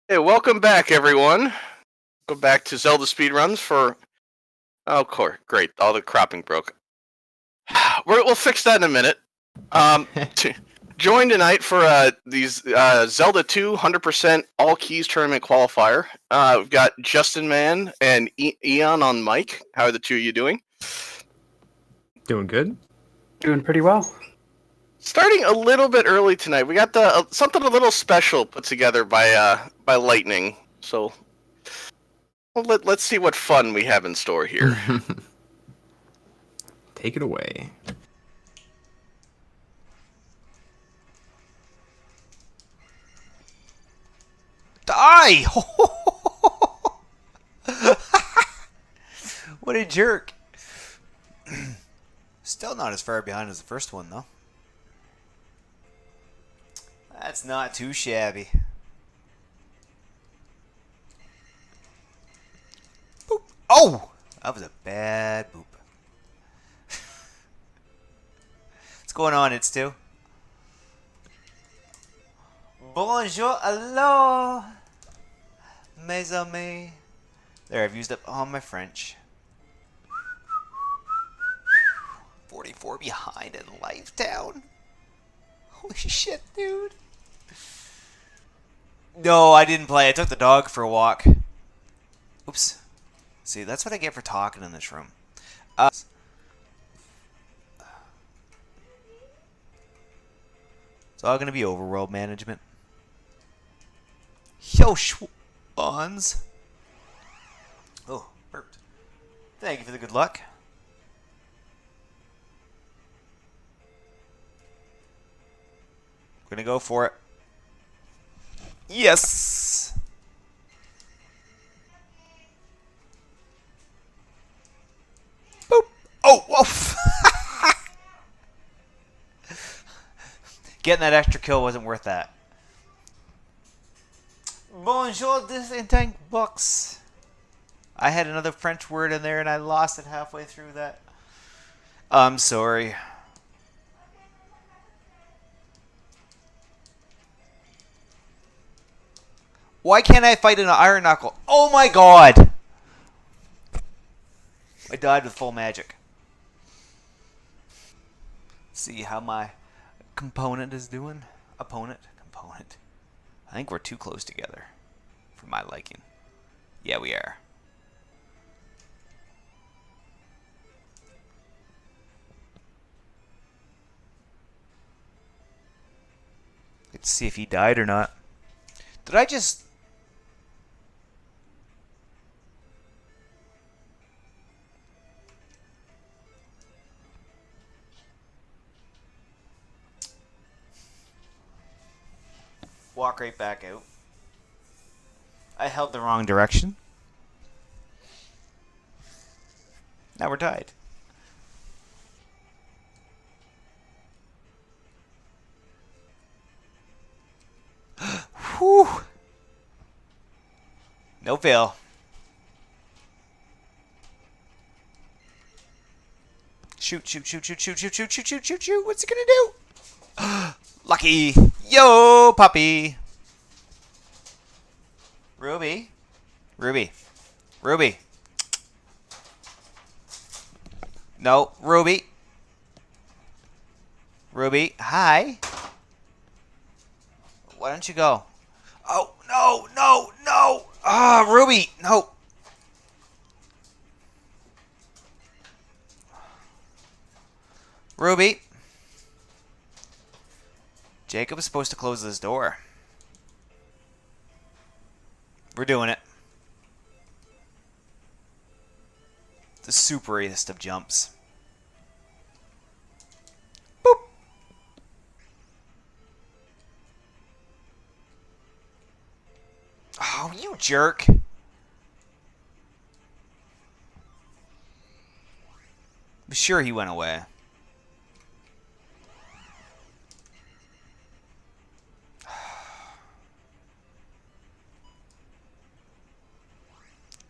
Hey, welcome back, everyone. Go back to Zelda Speedruns for. Oh, course, great. All the cropping broke. We'll fix that in a minute. Join tonight for these Zelda 2 100% all keys tournament qualifier. We've got Justin Man and Eon on mic. How are the two of you doing? Doing good. Doing pretty well. Starting a little bit early tonight, we got something a little special put together by Lightning. So let's see what fun we have in store here. Take it away. Die! What a jerk. Still not as far behind as the first one, though. That's not too shabby. Boop. Oh! That was a bad boop. What's going on, It's Two? Bonjour, hello, mes amis. There, I've used up all my French. 44 behind in Lifetown. Holy shit, dude. No, I didn't play. I took the dog for a walk. Oops. See, that's what I get for talking in this room. It's all going to be overworld management. Yo, Schwans. Oh, burped. Thank you for the good luck. We're going to go for it. Yes! Boop. Oh, whoa. Getting that extra kill wasn't worth that. Bonjour, this is tank box. I had another French word in there and I lost it halfway through that. I'm sorry. Why can't I fight an Iron Knuckle? Oh my god! I died with full magic. See how my component is doing? Opponent? Component. I think we're too close together for my liking. Yeah, we are. Let's see if he died or not. Did I just... walk right back out? I held the wrong direction. Now we're tied. Whew. No fail. Shoot, shoot, shoot, shoot, shoot, shoot, shoot, shoot, shoot, shoot, shoot. What's it gonna do? Lucky. Yo, puppy. Ruby. Ruby. Ruby. No, Ruby. Ruby, hi. Why don't you go? Oh, no, no, no. Ah, Ruby, no. Ruby. Jacob is supposed to close this door. We're doing it. The superiest of jumps. Boop. Oh, you jerk. I'm sure he went away.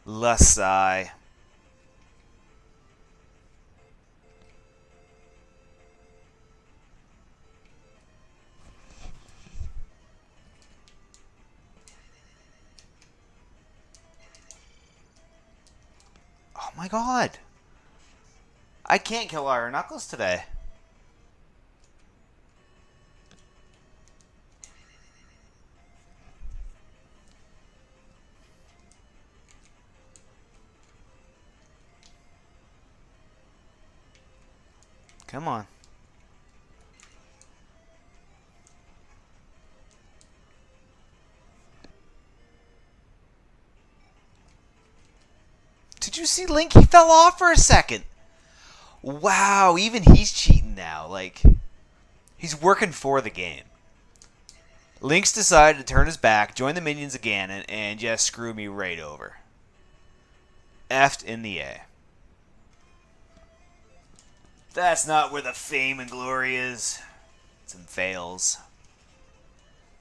Lasai. my god. I can't kill Iron Knuckles today. Come on. Did you see Link? He fell off for a second. Wow, even he's cheating now. Like, he's working for the game. Link's decided to turn his back, join the minions again, and just screw me right over. F'd in the A. That's not where the fame and glory is. It's in fails.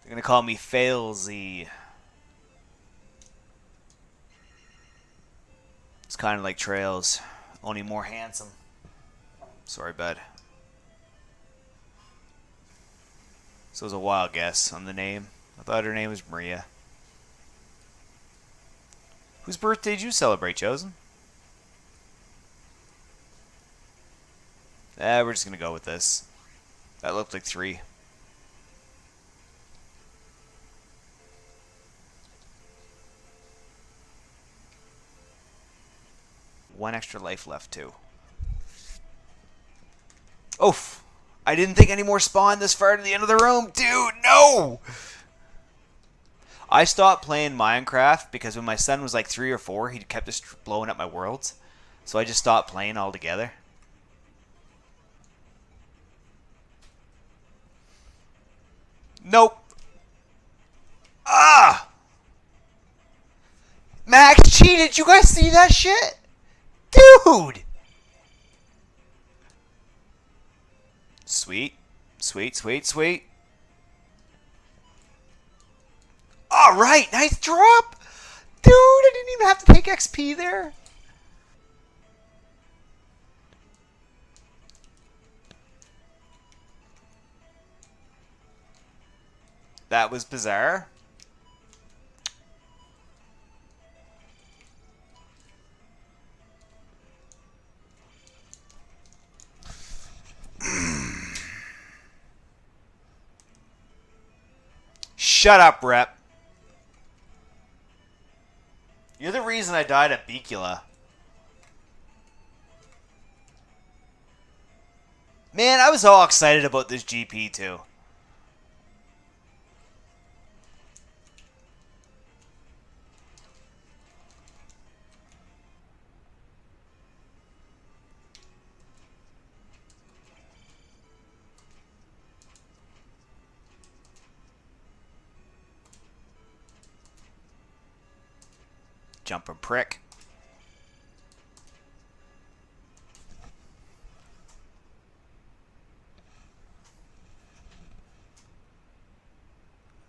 They're going to call me Failsy. It's kind of like Trails, only more handsome. Sorry, bud. So it was a wild guess on the name. I thought her name was Maria. Whose birthday did you celebrate, Chosen? We're just going to go with this. That looked like 3. One extra life left, too. Oof. I didn't think any more spawned this far to the end of the room. Dude, no! I stopped playing Minecraft because when my son was like 3 or 4, he kept just blowing up my worlds. So I just stopped playing altogether. Nope. Ah! Max cheated. You guys see that shit? Dude! Sweet. Sweet, sweet, sweet. Alright, nice drop! Dude, I didn't even have to take XP there. That was bizarre. Shut up, Rep. You're the reason I died at Bicula. Man, I was all excited about this GP too. Jumping prick.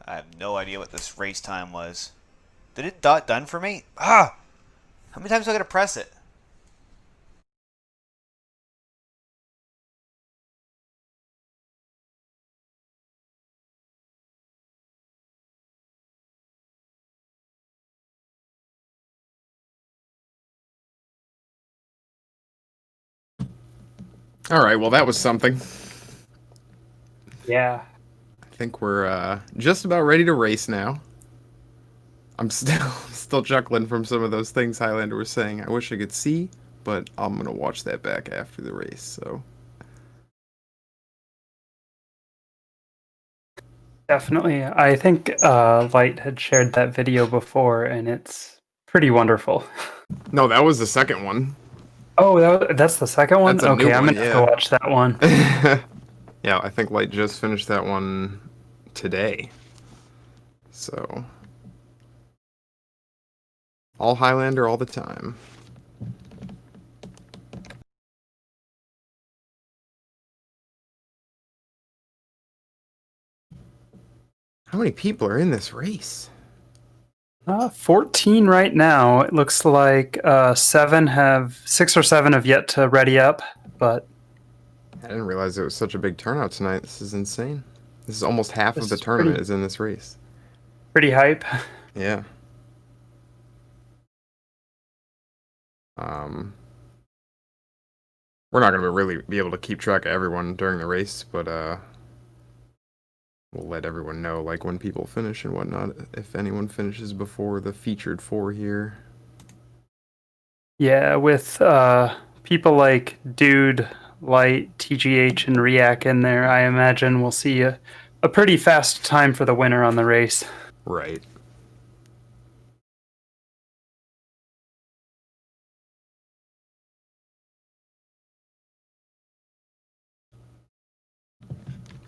I have no idea what this race time was. Did it done for me? Ah! How many times do I gotta press it? All right, well, that was something. Yeah. I think we're just about ready to race now. I'm still chuckling from some of those things Highlander was saying. I wish I could see, but I'm gonna watch that back after the race. So Definitely. I think Light had shared that video before, and it's pretty wonderful. no, that was the second one. Oh, that's the second one? That's a new Okay, I'm one, going to have yeah. to watch that one. Yeah, I think Light just finished that one today. So all Highlander all the time. How many people are in this race? 14 right now. It looks like 6 or 7 have yet to ready up, but I didn't realize it was such a big turnout tonight. This is insane. This is almost half This of the is tournament pretty- is in this race. pretty hype. Yeah. We're not going to really be able to keep track of everyone during the race, but we'll let everyone know, like, when people finish and whatnot, if anyone finishes before the featured 4 here. Yeah, with people like Dude, Light, TGH, and React in there, I imagine we'll see a pretty fast time for the winner on the race. Right.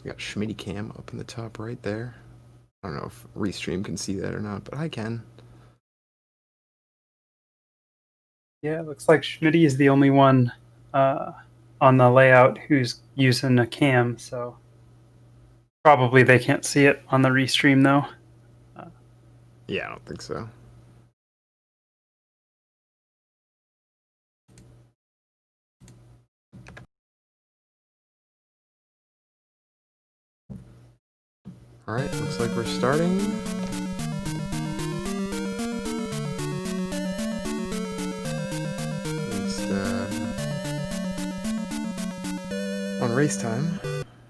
We got Schmitty Cam up in the top right there. I don't know if Restream can see that or not, but I can. Yeah, it looks like Schmitty is the only one on the layout who's using a cam, so probably they can't see it on the restream though. Yeah, I don't think so. Alright, looks like we're starting. At least, on race time.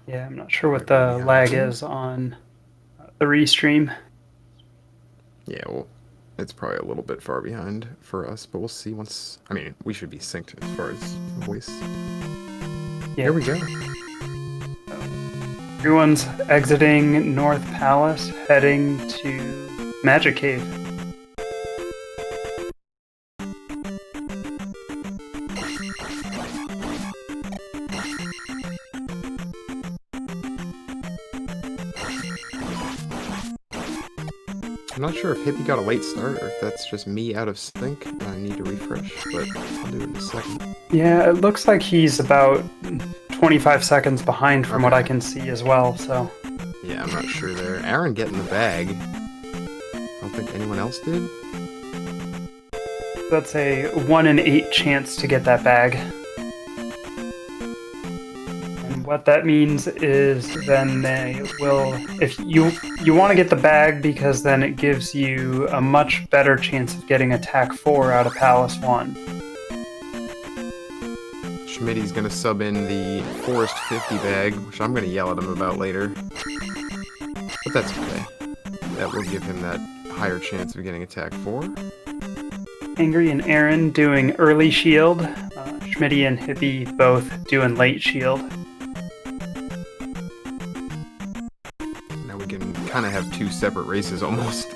Yeah, I'm not sure what the lag is on the restream. Yeah, well, it's probably a little bit far behind for us, but we'll see once... I mean, we should be synced as far as voice. Yeah. Here we go. Everyone's exiting North Palace, heading to Magic Cave. I'm not sure if Hippie got a late start or if that's just me out of sync and I need to refresh, but I'll do it in a second. Yeah, it looks like he's about 25 seconds behind from what I can see as well, so... Yeah, I'm not sure there. Aaron getting the bag. I don't think anyone else did. That's a 1 in 8 chance to get that bag. And what that means is then they will... If you want to get the bag because then it gives you a much better chance of getting attack 4 out of Palace 1. Schmitty's gonna sub in the Forest 50 bag, which I'm gonna yell at him about later. But that's okay. That will give him that higher chance of getting attack 4. Angry and Aaron doing early shield. Schmitty and Hippie both doing late shield. Now we can kind of have 2 separate races almost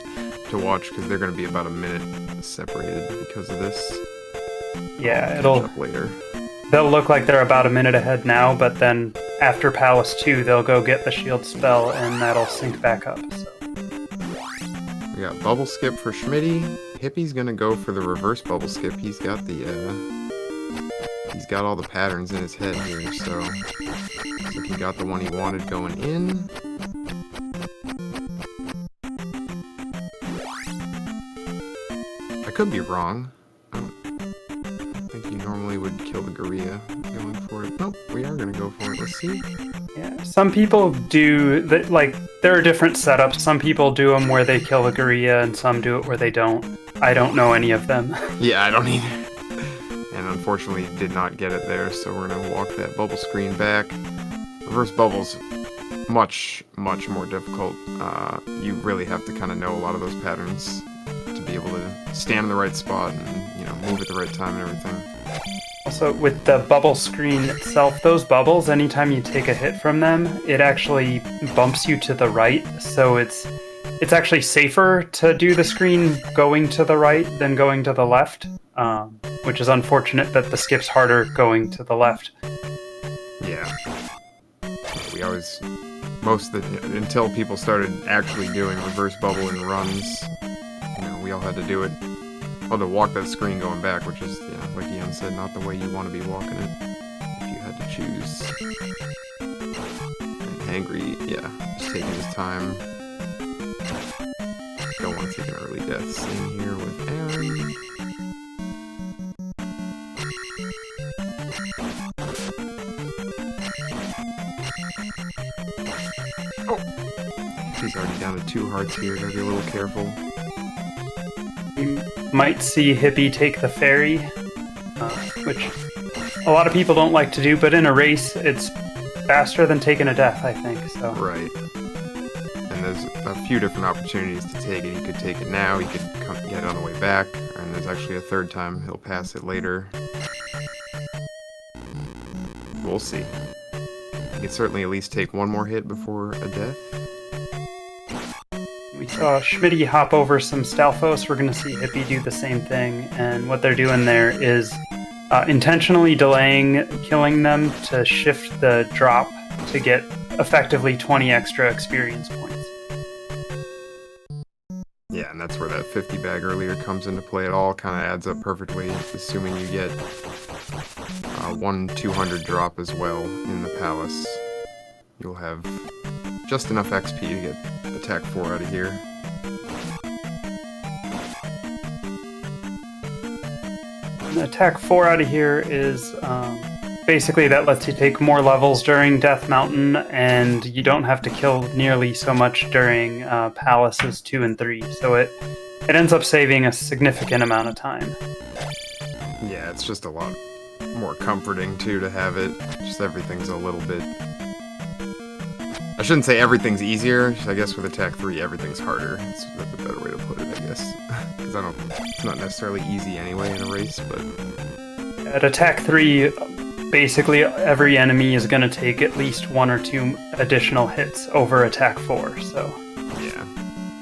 to watch because they're gonna be about a minute separated because of this. Yeah, Catch up later. They'll look like they're about a minute ahead now, but then after Palace 2, they'll go get the shield spell, and that'll sync back up. So. We got bubble skip for Schmitty. Hippie's gonna go for the reverse bubble skip. He's got all the patterns in his head here, so looks like he got the one he wanted going in. I could be wrong. I don't think you normally would kill the Gorilla going for it. Nope, we are gonna go for it. Let's see. Yeah, some people do that. Like there are different setups. Some people do them where they kill the Gorilla, and some do it where they don't. I don't know any of them. Yeah, I don't either. And unfortunately did not get it there, so we're gonna walk that bubble screen back. Reverse bubbles, much more difficult. You really have to kind of know a lot of those patterns to be able to stand in the right spot and, you know, move at the right time and everything. Also, with the bubble screen itself, those bubbles, anytime you take a hit from them, it actually bumps you to the right, so it's actually safer to do the screen going to the right than going to the left, which is unfortunate that the skip's harder going to the left. Yeah. We always, until people started actually doing reverse bubble in runs, you know, we all had to do it. Well, to walk that screen going back, which is, yeah, like Ian said, not the way you want to be walking it if you had to choose. And Angry, yeah, just taking his time. Don't want to take an early death scene here with Aaron. Oh! He's already down to 2 hearts here, gotta be a little careful. You might see Hippie take the ferry. which a lot of people don't like to do, but in a race, it's faster than taking a death, I think. So Right. And there's a few different opportunities to take it. He could take it now, he could get it on the way back, and there's actually a third time he'll pass it later. We'll see. He could certainly at least take one more hit before a death. we saw Schmitty hop over some Stalfos. We're going to see Hippie do the same thing, and what they're doing there is intentionally delaying killing them to shift the drop to get effectively 20 extra experience points. Yeah, and that's where that 50 bag earlier comes into play. It all kind of adds up perfectly, assuming you get one 200 drop as well in the palace. You'll have just enough XP to get attack 4 out of here. And attack 4 out of here is basically that lets you take more levels during Death Mountain, and you don't have to kill nearly so much during Palaces 2 and 3. So it ends up saving a significant amount of time. Yeah, it's just a lot more comforting too to have it. Just everything's a little bit... I shouldn't say everything's easier. I guess with attack 3, everything's harder. That's a better way to put it, I guess. Because it's not necessarily easy anyway in a race, but... At attack 3, basically every enemy is going to take at least 1 or 2 additional hits over attack 4, so... Yeah.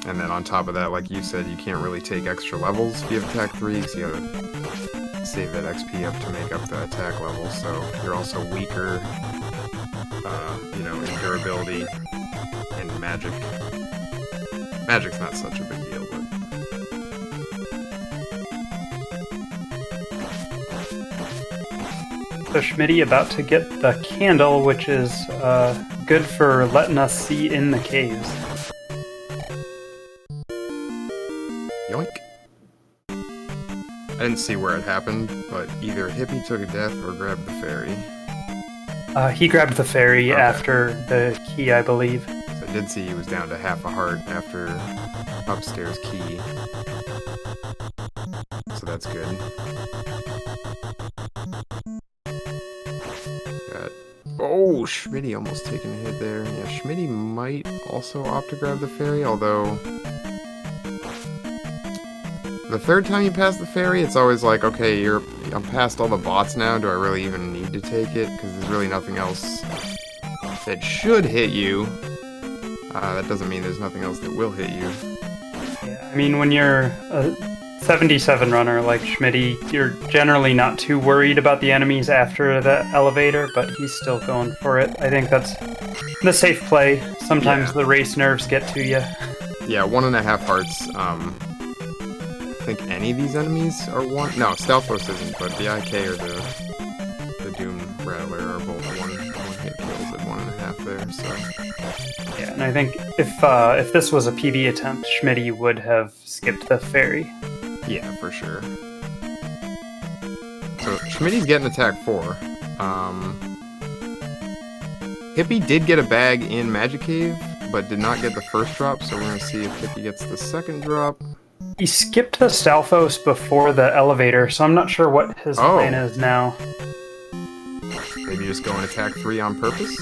And then on top of that, like you said, you can't really take extra levels if you have attack 3, because you gotta save that XP up to make up the attack level, so you're also weaker, in durability and magic. Magic's not such a big deal, but... So Schmitty about to get the candle, which is good for letting us see in the caves. Yoink. I didn't see where it happened, but either Hippie took a death or grabbed the fairy. He grabbed the fairy Okay. after the key, I believe. So I did see he was down to half a heart after upstairs key. So that's good. Oh, Schmitty almost taking a hit there. Yeah, Schmitty might also opt to grab the fairy, although... The third time you pass the fairy, it's always like, okay, I'm past all the bots now, do I really even need to take it? Because there's really nothing else that should hit you. That doesn't mean there's nothing else that will hit you. Yeah, I mean, when you're a 77 runner like Schmitty, you're generally not too worried about the enemies after the elevator, but he's still going for it. I think that's the safe play. Sometimes the race nerves get to you. Yeah, 1.5 hearts. I think any of these enemies are one. No, Stalfos isn't, but the IK or the Doom Rattler are both one hit kills at 1.5 there. So Yeah, and I think if this was a PB attempt, Schmitty would have skipped the fairy. yeah, for sure. So Schmitty's getting attack 4. Hippie did get a bag in Magic Cave, but did not get the first drop. So we're gonna see if Hippie gets the second drop. He skipped the Stalfos before the elevator, so I'm not sure what his plan is now. Maybe just go and attack 3 on purpose?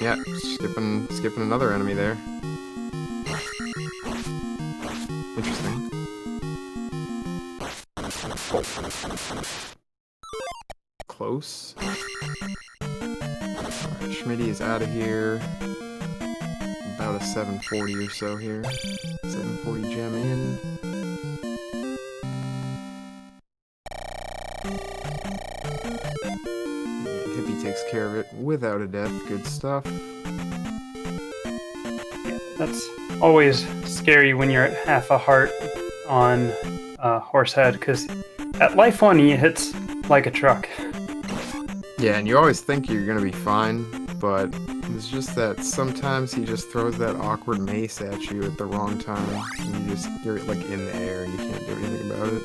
Yeah, skipping another enemy there. Interesting. Close. Alright, Schmitty is out of here. About a 740 or so here. 740 gem in. Hippie takes care of it without a death. Good stuff. Yeah, that's always scary when you're at half a heart on Horsehead, because at Life 1 he hits like a truck. Yeah, and you always think you're gonna be fine, but it's just that sometimes he just throws that awkward mace at you at the wrong time, and you're like in the air and you can't do anything about it.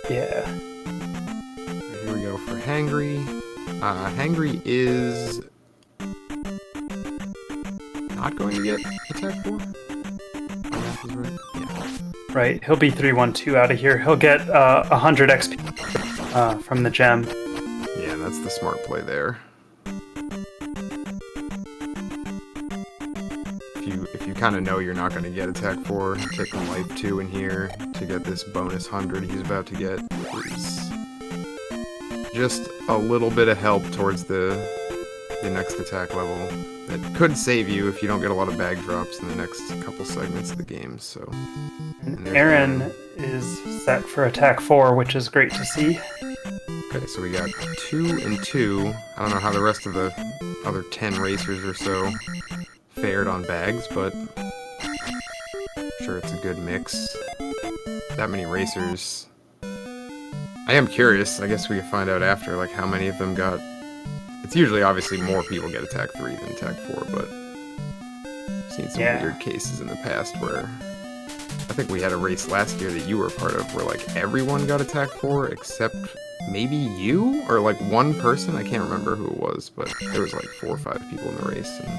Yeah. Here we go for Hangry. Hangry is not going to get attack 4. My math is right. Right, he'll be 312 out of here. He'll get 100 XP from the gem. Yeah, that's the smart play there. If you kind of know you're not going to get attack 4, taking life 2 in here to get this bonus 100 he's about to get is just a little bit of help towards the next attack level that could save you if you don't get a lot of bag drops in the next couple segments of the game. So, and Aaron is set for attack 4, which is great to see. Okay, so we got 2 and 2. I don't know how the rest of the other 10 racers or so fared on bags, but I'm sure it's a good mix. That many racers. I am curious. I guess we can find out after, like, how many of them got... It's usually, obviously, more people get attack 3 than attack 4, but I've seen some weird cases in the past where... I think we had a race last year that you were a part of where, like, everyone got attack 4 except maybe you? Or, like, one person? I can't remember who it was, but there was, like, 4 or 5 people in the race. And...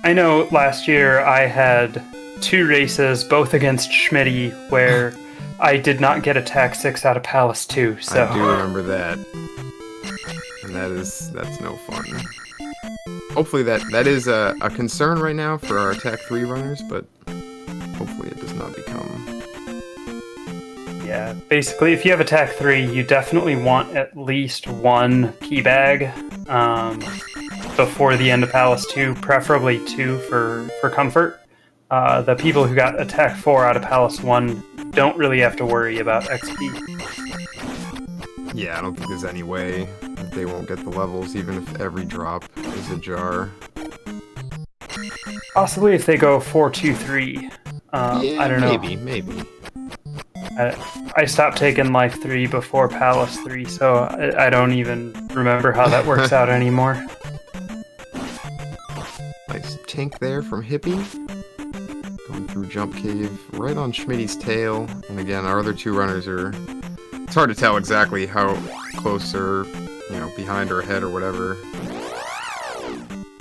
I know last year I had 2 races, both against Schmitty, where I did not get attack 6 out of Palace 2, so... I do remember that. And that's no fun. Hopefully that is a concern right now for our attack 3 runners, but hopefully it does not become... Yeah, basically if you have attack 3, you definitely want at least 1 key bag before the end of Palace 2, preferably 2 for comfort. The people who got attack 4 out of Palace 1 don't really have to worry about XP. Yeah, I don't think there's any way that they won't get the levels, even if every drop is a jar. Possibly if they go 4-2-3. I don't know. Maybe. I stopped taking Life 3 before Palace 3, so I don't even remember how that works out anymore. Nice tank there from Hippie. Going through Jump Cave right on Schmitty's tail. And again, our other 2 runners are... It's hard to tell exactly how close or, behind or ahead or whatever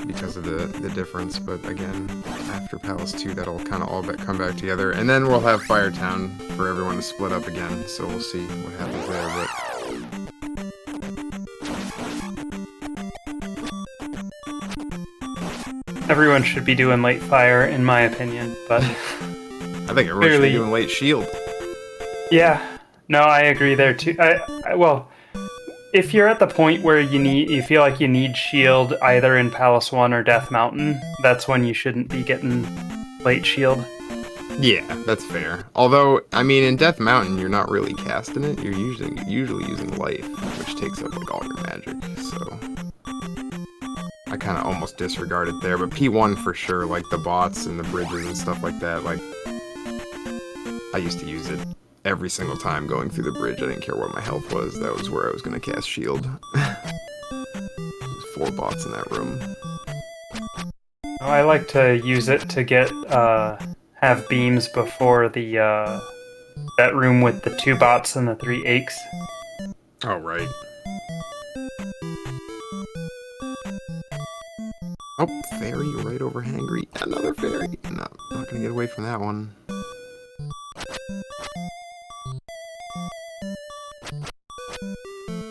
because of the difference. But again, after Palace 2, that'll kind of all come back together. And then we'll have Firetown for everyone to split up again. So we'll see what happens there. But everyone should be doing late fire, in my opinion. But I think everyone should be doing late shield. Yeah. No, I agree there too. Well, if you're at the point where you feel like you need shield either in Palace 1 or Death Mountain, that's when you shouldn't be getting late shield. Yeah, that's fair. Although, I mean, in Death Mountain, you're not really casting it. You're usually using life, which takes up like all your magic. So I kind of almost disregard it there. But P1 for sure, like the bots and the bridges and stuff like that. Like I used to use it every single time going through the bridge. I didn't care what my health was. That was where I was going to cast shield. There's 4 bots in that room. I like to use it to get have beams before the that room with the 2 bots and the 3 aches. Oh, right. Oh, fairy right over Hangry. Another fairy. No, not going to get away from that one.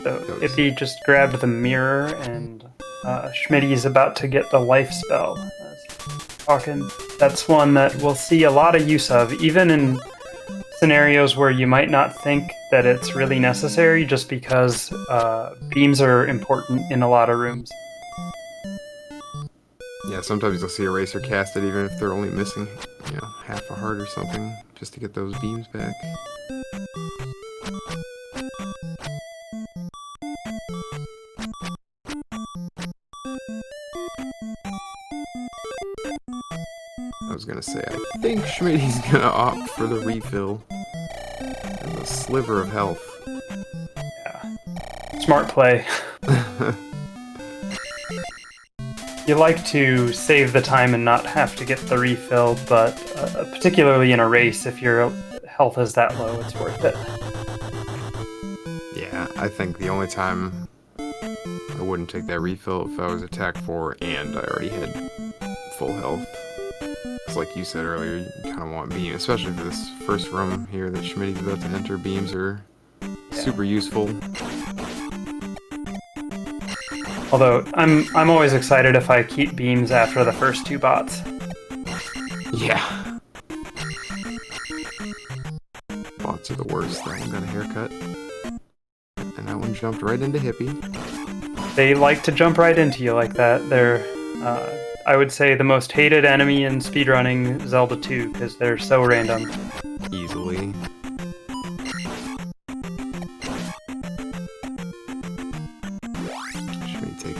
So if he just grabbed the mirror and Schmitty's about to get the life spell. That's one that we'll see a lot of use of, even in scenarios where you might not think that it's really necessary, just because beams are important in a lot of rooms. Yeah, sometimes you'll see a racer cast it even if they're only missing, half a heart or something, just to get those beams back. I was gonna say, I think Schmitty's gonna opt for the refill. And a sliver of health. Yeah. Smart play. You like to save the time and not have to get the refill, but particularly in a race, if your health is that low, it's worth it. Yeah, I think the only time I wouldn't take that refill if I was attack 4 and I already had full health. Because like you said earlier, you kind of want beams, especially for this first room here that Schmitty's about to enter. Beams are super useful. Although I'm always excited if I keep beams after the first 2 bots. Yeah. Bots are the worst. That one got a haircut. And that one jumped right into Hippie. They like to jump right into you like that. They're, I would say, the most hated enemy in speedrunning Zelda 2 because they're so random. Easily.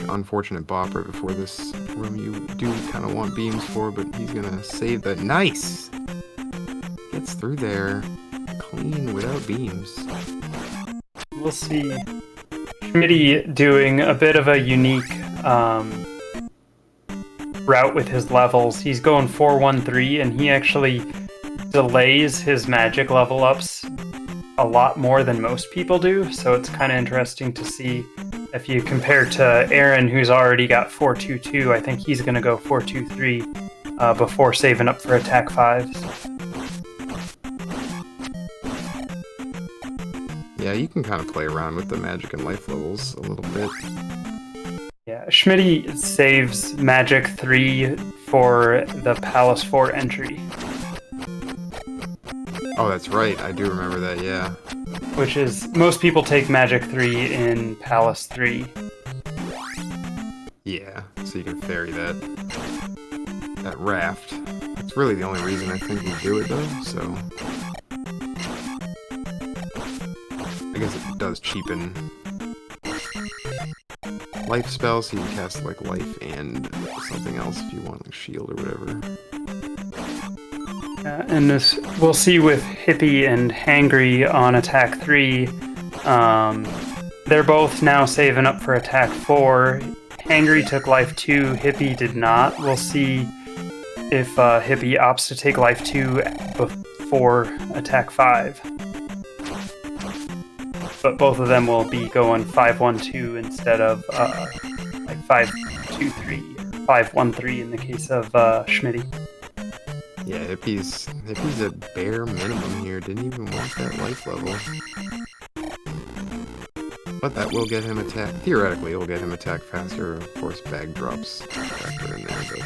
Unfortunate bop right before this room you do kind of want beams for, but he's gonna save that. Nice! Gets through there clean without beams. We'll see Schmitty doing a bit of a unique route with his levels. He's going 4-1-3, and he actually delays his magic level ups a lot more than most people do, so it's kind of interesting to see. If you compare to Aaron, who's already got 4-2-2, I think he's going to go 4-2-3 before saving up for attack 5s. Yeah, you can kind of play around with the magic and life levels a little bit. Yeah, Schmitty saves magic 3 for the Palace 4 entry. Oh, that's right. I do remember that, yeah. Which is, most people take magic 3 in Palace 3. Yeah, so you can ferry that raft. That's really the only reason I think you do it, though, so... I guess it does cheapen life spells, so you can cast, like, life and something else if you want, like, shield or whatever. And this, we'll see with Hippie and Hangry on attack 3. They're both now saving up for attack 4. Hangry took life 2, Hippie did not. We'll see if Hippie opts to take life 2 before attack 5. But both of them will be going 5-1-2 instead of like 5-2-3, 5-1-3 in the case of Schmitty. Yeah, Hippie's at bare minimum here. Didn't even want that life level. But that will get him attack. Theoretically, it'll get him attack faster. Of course, bag drops factor in there. But...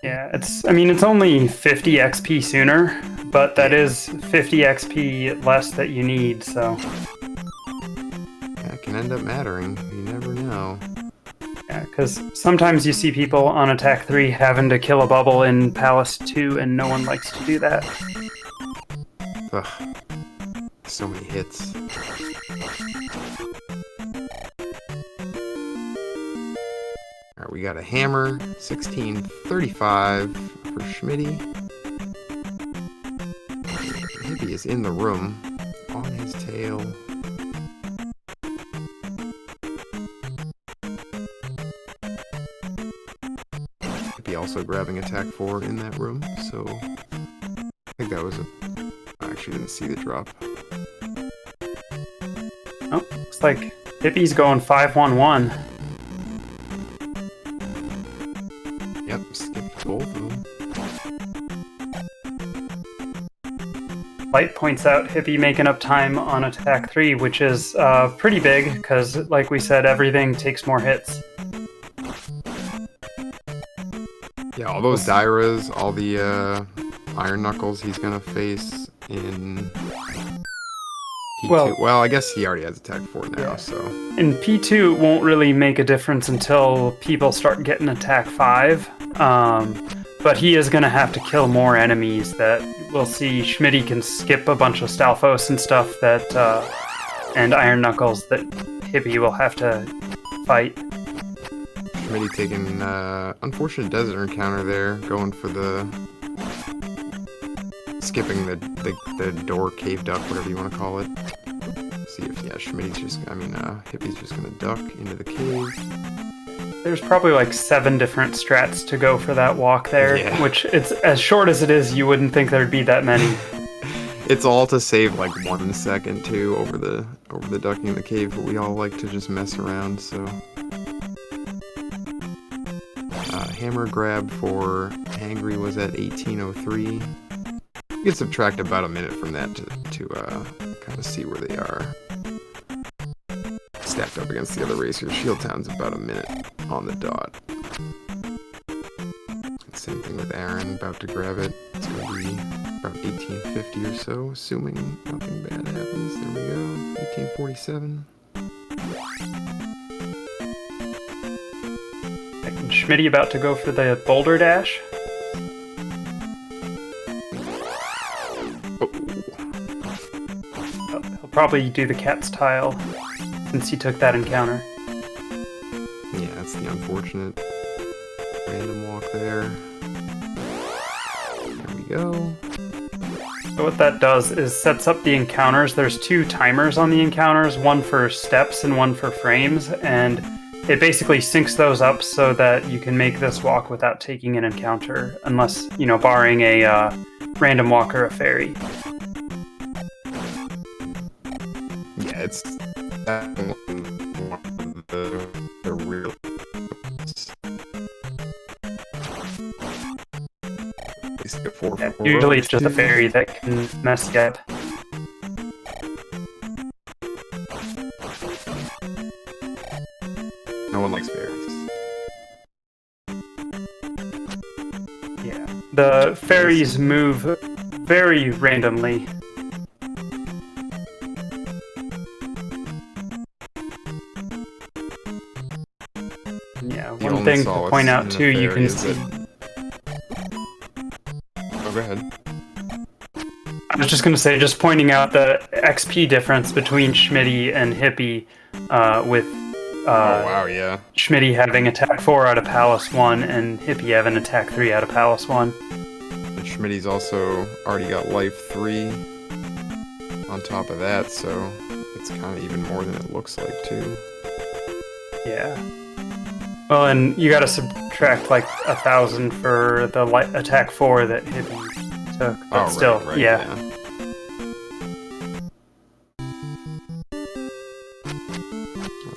Yeah, it's only 50 XP sooner, but that is 50 XP less that you need, so... Yeah, it can end up mattering. You never know. Yeah, because sometimes you see people on attack 3 having to kill a bubble in Palace 2, and no one likes to do that. Ugh. So many hits. Alright, we got a hammer, 1635 for Schmitty. Hippie is in the room, on his tail. Also grabbing attack 4 in that room, so I think that was I actually didn't see the drop. Oh, looks like Hippie's going 5-1-1. Yep, skipped both of them. Light points out Hippie making up time on attack 3, which is pretty big, because like we said, everything takes more hits. Yeah, all those Dairas, all the Iron Knuckles he's gonna face in P2. Well, I guess he already has attack 4 now, so... In P2, it won't really make a difference until people start getting attack 5. But he is gonna have to kill more enemies that we'll see. Schmitty can skip a bunch of Stalfos and stuff that... and Iron Knuckles that Hippie will have to fight. Schmitty taking unfortunate desert encounter there, going for the skipping the door cave duck, whatever you want to call it. See if Schmitty's just Hippie's just gonna duck into the cave. There's probably like 7 different strats to go for that walk there, which it's as short as it is, you wouldn't think there'd be that many. It's all to save like 1 second too over the ducking in the cave, but we all like to just mess around, so. hammer grab for Hangry was at 1803. You can subtract about a minute from that to kind of see where they are stacked up against the other racers. Shield Town's about a minute on the dot. Same thing with Aaron, about to grab it. It's going to be about 1850 or so, assuming nothing bad happens. There we go, 1847. And Schmitty about to go for the boulder dash. He'll probably do the cat's tile since he took that encounter. Yeah, that's the unfortunate random walk there. There we go. So what that does is sets up the encounters. There's 2 timers on the encounters, one for steps and one for frames, and it basically syncs those up so that you can make this walk without taking an encounter, unless, you know, barring a random walk or a fairy. Yeah, it's one of the real. Yeah, usually it's just a fairy that can mess you up. No one likes fairies. Yeah, the fairies move very randomly. Yeah, one thing to point out too, you can see. Oh, go ahead. I was just going to say, just pointing out the XP difference between Schmitty and Hippie, with oh wow, yeah. Schmitty having attack 4 out of Palace 1 and Hippie having attack 3 out of Palace 1. And Schmitty's also already got life 3 on top of that, so it's kind of even more than it looks like too. Yeah. Well, and you got to subtract like 1,000 for the attack 4 that Hippie took, but still, right, yeah.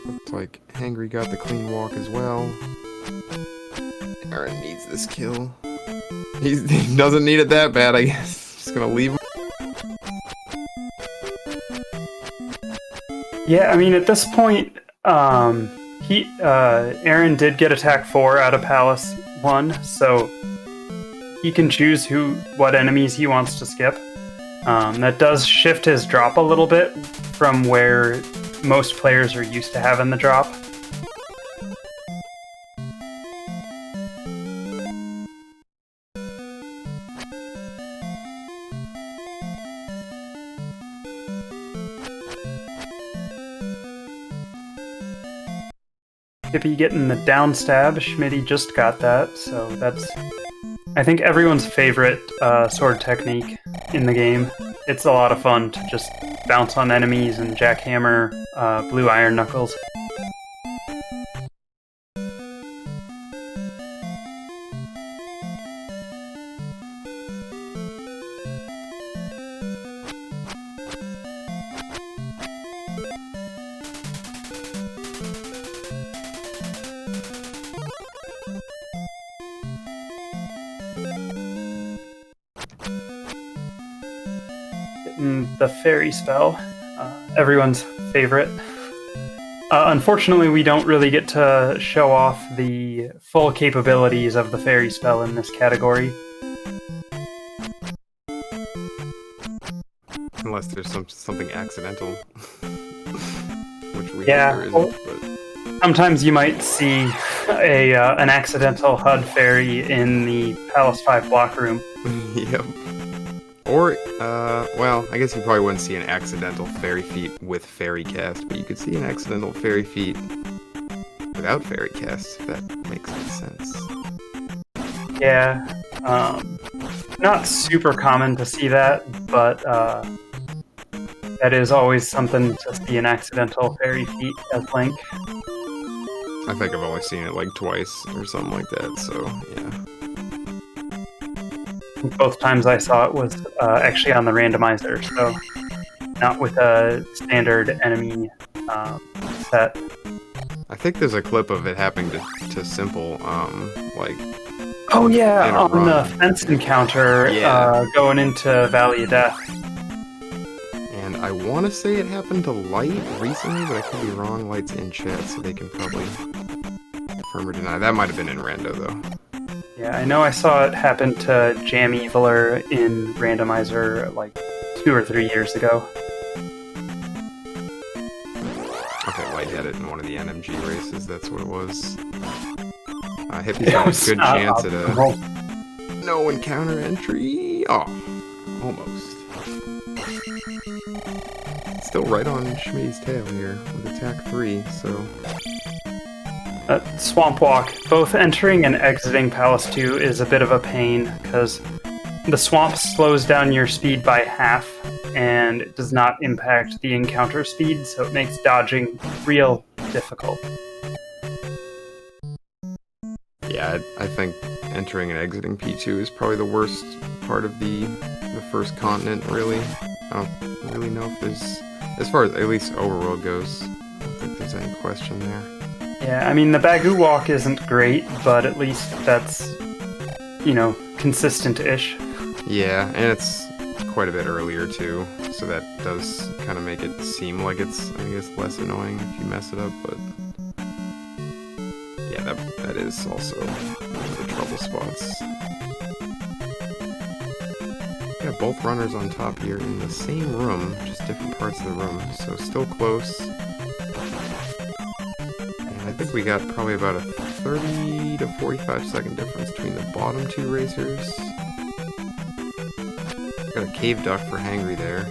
Looks like Hangry got the clean walk as well. Aaron needs this kill. He doesn't need it that bad, I guess. Just gonna leave him. Yeah, I mean, at this point, Aaron did get attack 4 out of Palace 1, so he can choose what enemies he wants to skip. That does shift his drop a little bit from where most players are used to having the drop. Hippie getting the down stab. Schmitty just got that, so that's, I think, everyone's favorite sword technique in the game. It's a lot of fun to just bounce on enemies and jackhammer blue iron knuckles. The fairy spell, everyone's favorite. Unfortunately, we don't really get to show off the full capabilities of the fairy spell in this category. Unless there's something accidental. Which we hope Yeah, there well, isn't, but... sometimes you might see an accidental HUD fairy in the Palace 5 block room. Yep. Or, well, I guess you probably wouldn't see an accidental fairy feat with fairy cast, but you could see an accidental fairy feat without fairy cast, if that makes any sense. Yeah, not super common to see that, but that is always something to see an accidental fairy feat as Link. I think I've only seen it like twice or something like that, so yeah. Both times I saw it was actually on the randomizer, so not with a standard enemy set. I think there's a clip of it happening to Simple, like Oh yeah, in a on run. the fence encounter, Yeah. going into Valley of Death. And I want to say it happened to Light recently, but I could be wrong. Light's in chat, so they can probably confirm or deny. That might have been in Rando, though. Yeah, I know I saw it happen to Jam Eviler in Randomizer like 2 or 3 years ago. Okay, Light had it in one of the NMG races. That's what it was. Hippie's got a good not chance at optimal. a no encounter entry. Oh, almost. Still right on Schmidt's tail here with attack 3, so... Swamp Walk, both entering and exiting Palace 2 is a bit of a pain, because the swamp slows down your speed by half, and it does not impact the encounter speed, so it makes dodging real difficult. Yeah, I think entering and exiting P2 is probably the worst part of the first continent, really. I don't really know if there's... As far as at least Overworld goes, I don't think there's any question there. Yeah, I mean, the Bagoo Walk isn't great, but at least that's, you know, consistent-ish. Yeah, and it's quite a bit earlier, too, so that does kind of make it seem like it's, I guess, less annoying if you mess it up, but... Yeah, that is also one of the trouble spots. Yeah, both runners on top here in the same room, just different parts of the room, so still close. And I think we got probably about a 30 to 45 second difference between the bottom two racers. Got a cave duck for Hangry there.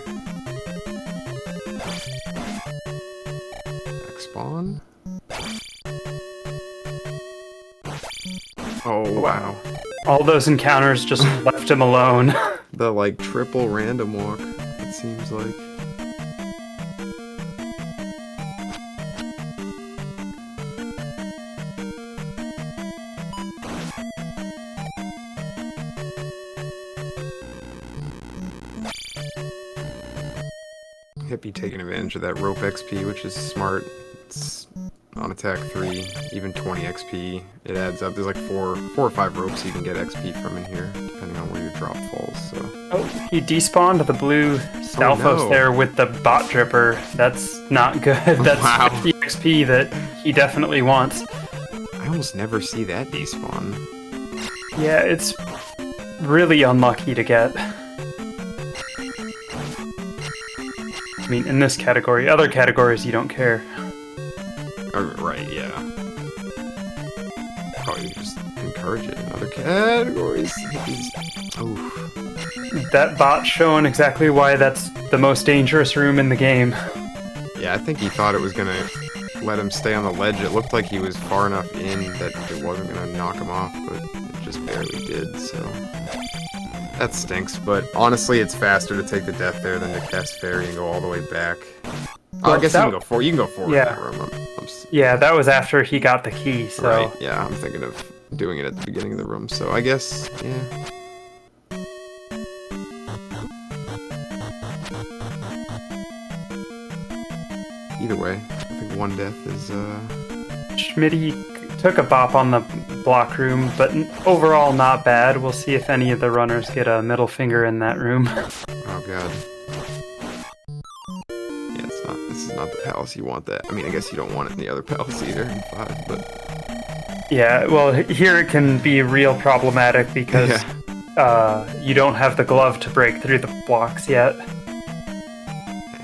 Back spawn. Oh, wow. All those encounters just left him alone. The, like, triple random walk, it seems like. Hippie taking advantage of that rope XP, which is smart. It's on attack 3, even 20 XP. It adds up. There's like 4 or 5 ropes you can get XP from in here, depending on where your drop falls, so... Oh, he despawned the blue Stalfos no. there with the bot dripper. That's not good. That's Wow. 50 XP that he definitely wants. I almost never see that despawn. Yeah, it's really unlucky to get. I mean, in this category. Other categories, you don't care. Right, yeah. Probably just encourage it in other categories. Oh. That bot showing exactly why that's the most dangerous room in the game. Yeah, I think he thought it was gonna let him stay on the ledge. It looked like he was far enough in that it wasn't gonna knock him off, but it just barely did, so... That stinks, but honestly, it's faster to take the death there than to cast Fairy and go all the way back. Well, I guess you can go forward. You can go forward yeah. in that room. Yeah, that was after he got the key, so... Right, yeah, I'm thinking of doing it at the beginning of the room, so I guess, yeah. Either way, I think one death is, Schmitty took a bop on the block room, but overall not bad. We'll see if any of the runners get a middle finger in that room. Oh god. Yeah, this is not the palace you want that. I mean, I guess you don't want it in the other palace either in 5, but... Yeah, well, here it can be real problematic because you don't have the glove to break through the blocks yet.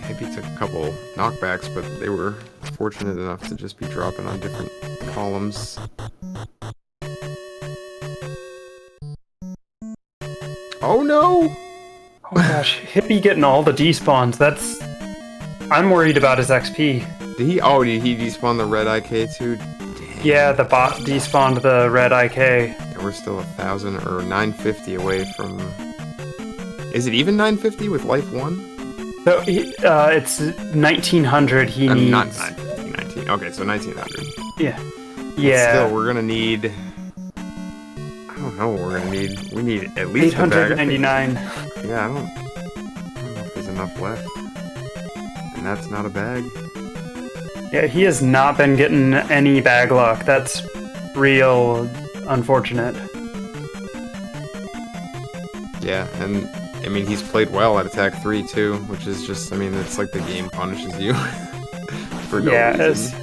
Hippie took a couple knockbacks, but they were fortunate enough to just be dropping on different columns. Oh no! Oh gosh, Hippie getting all the despawns, that's... I'm worried about his XP. Did he despawn the red IK too? Dang. Yeah, the bot despawned the red IK. And we're still 1,000 or 950 away from... Is it even 950 with life 1? So, it's 1900 he needs... Not 950, 19. Okay, so 1900. Yeah. But Yeah. still, we're gonna need... I don't know what we're gonna need. We need at least a bag. 899. Yeah, I don't know if there's enough left. And that's not a bag. Yeah, he has not been getting any bag luck. That's real unfortunate. Yeah, and I mean he's played well at attack 3 too, which is just, I mean, it's like the game punishes you for no reason.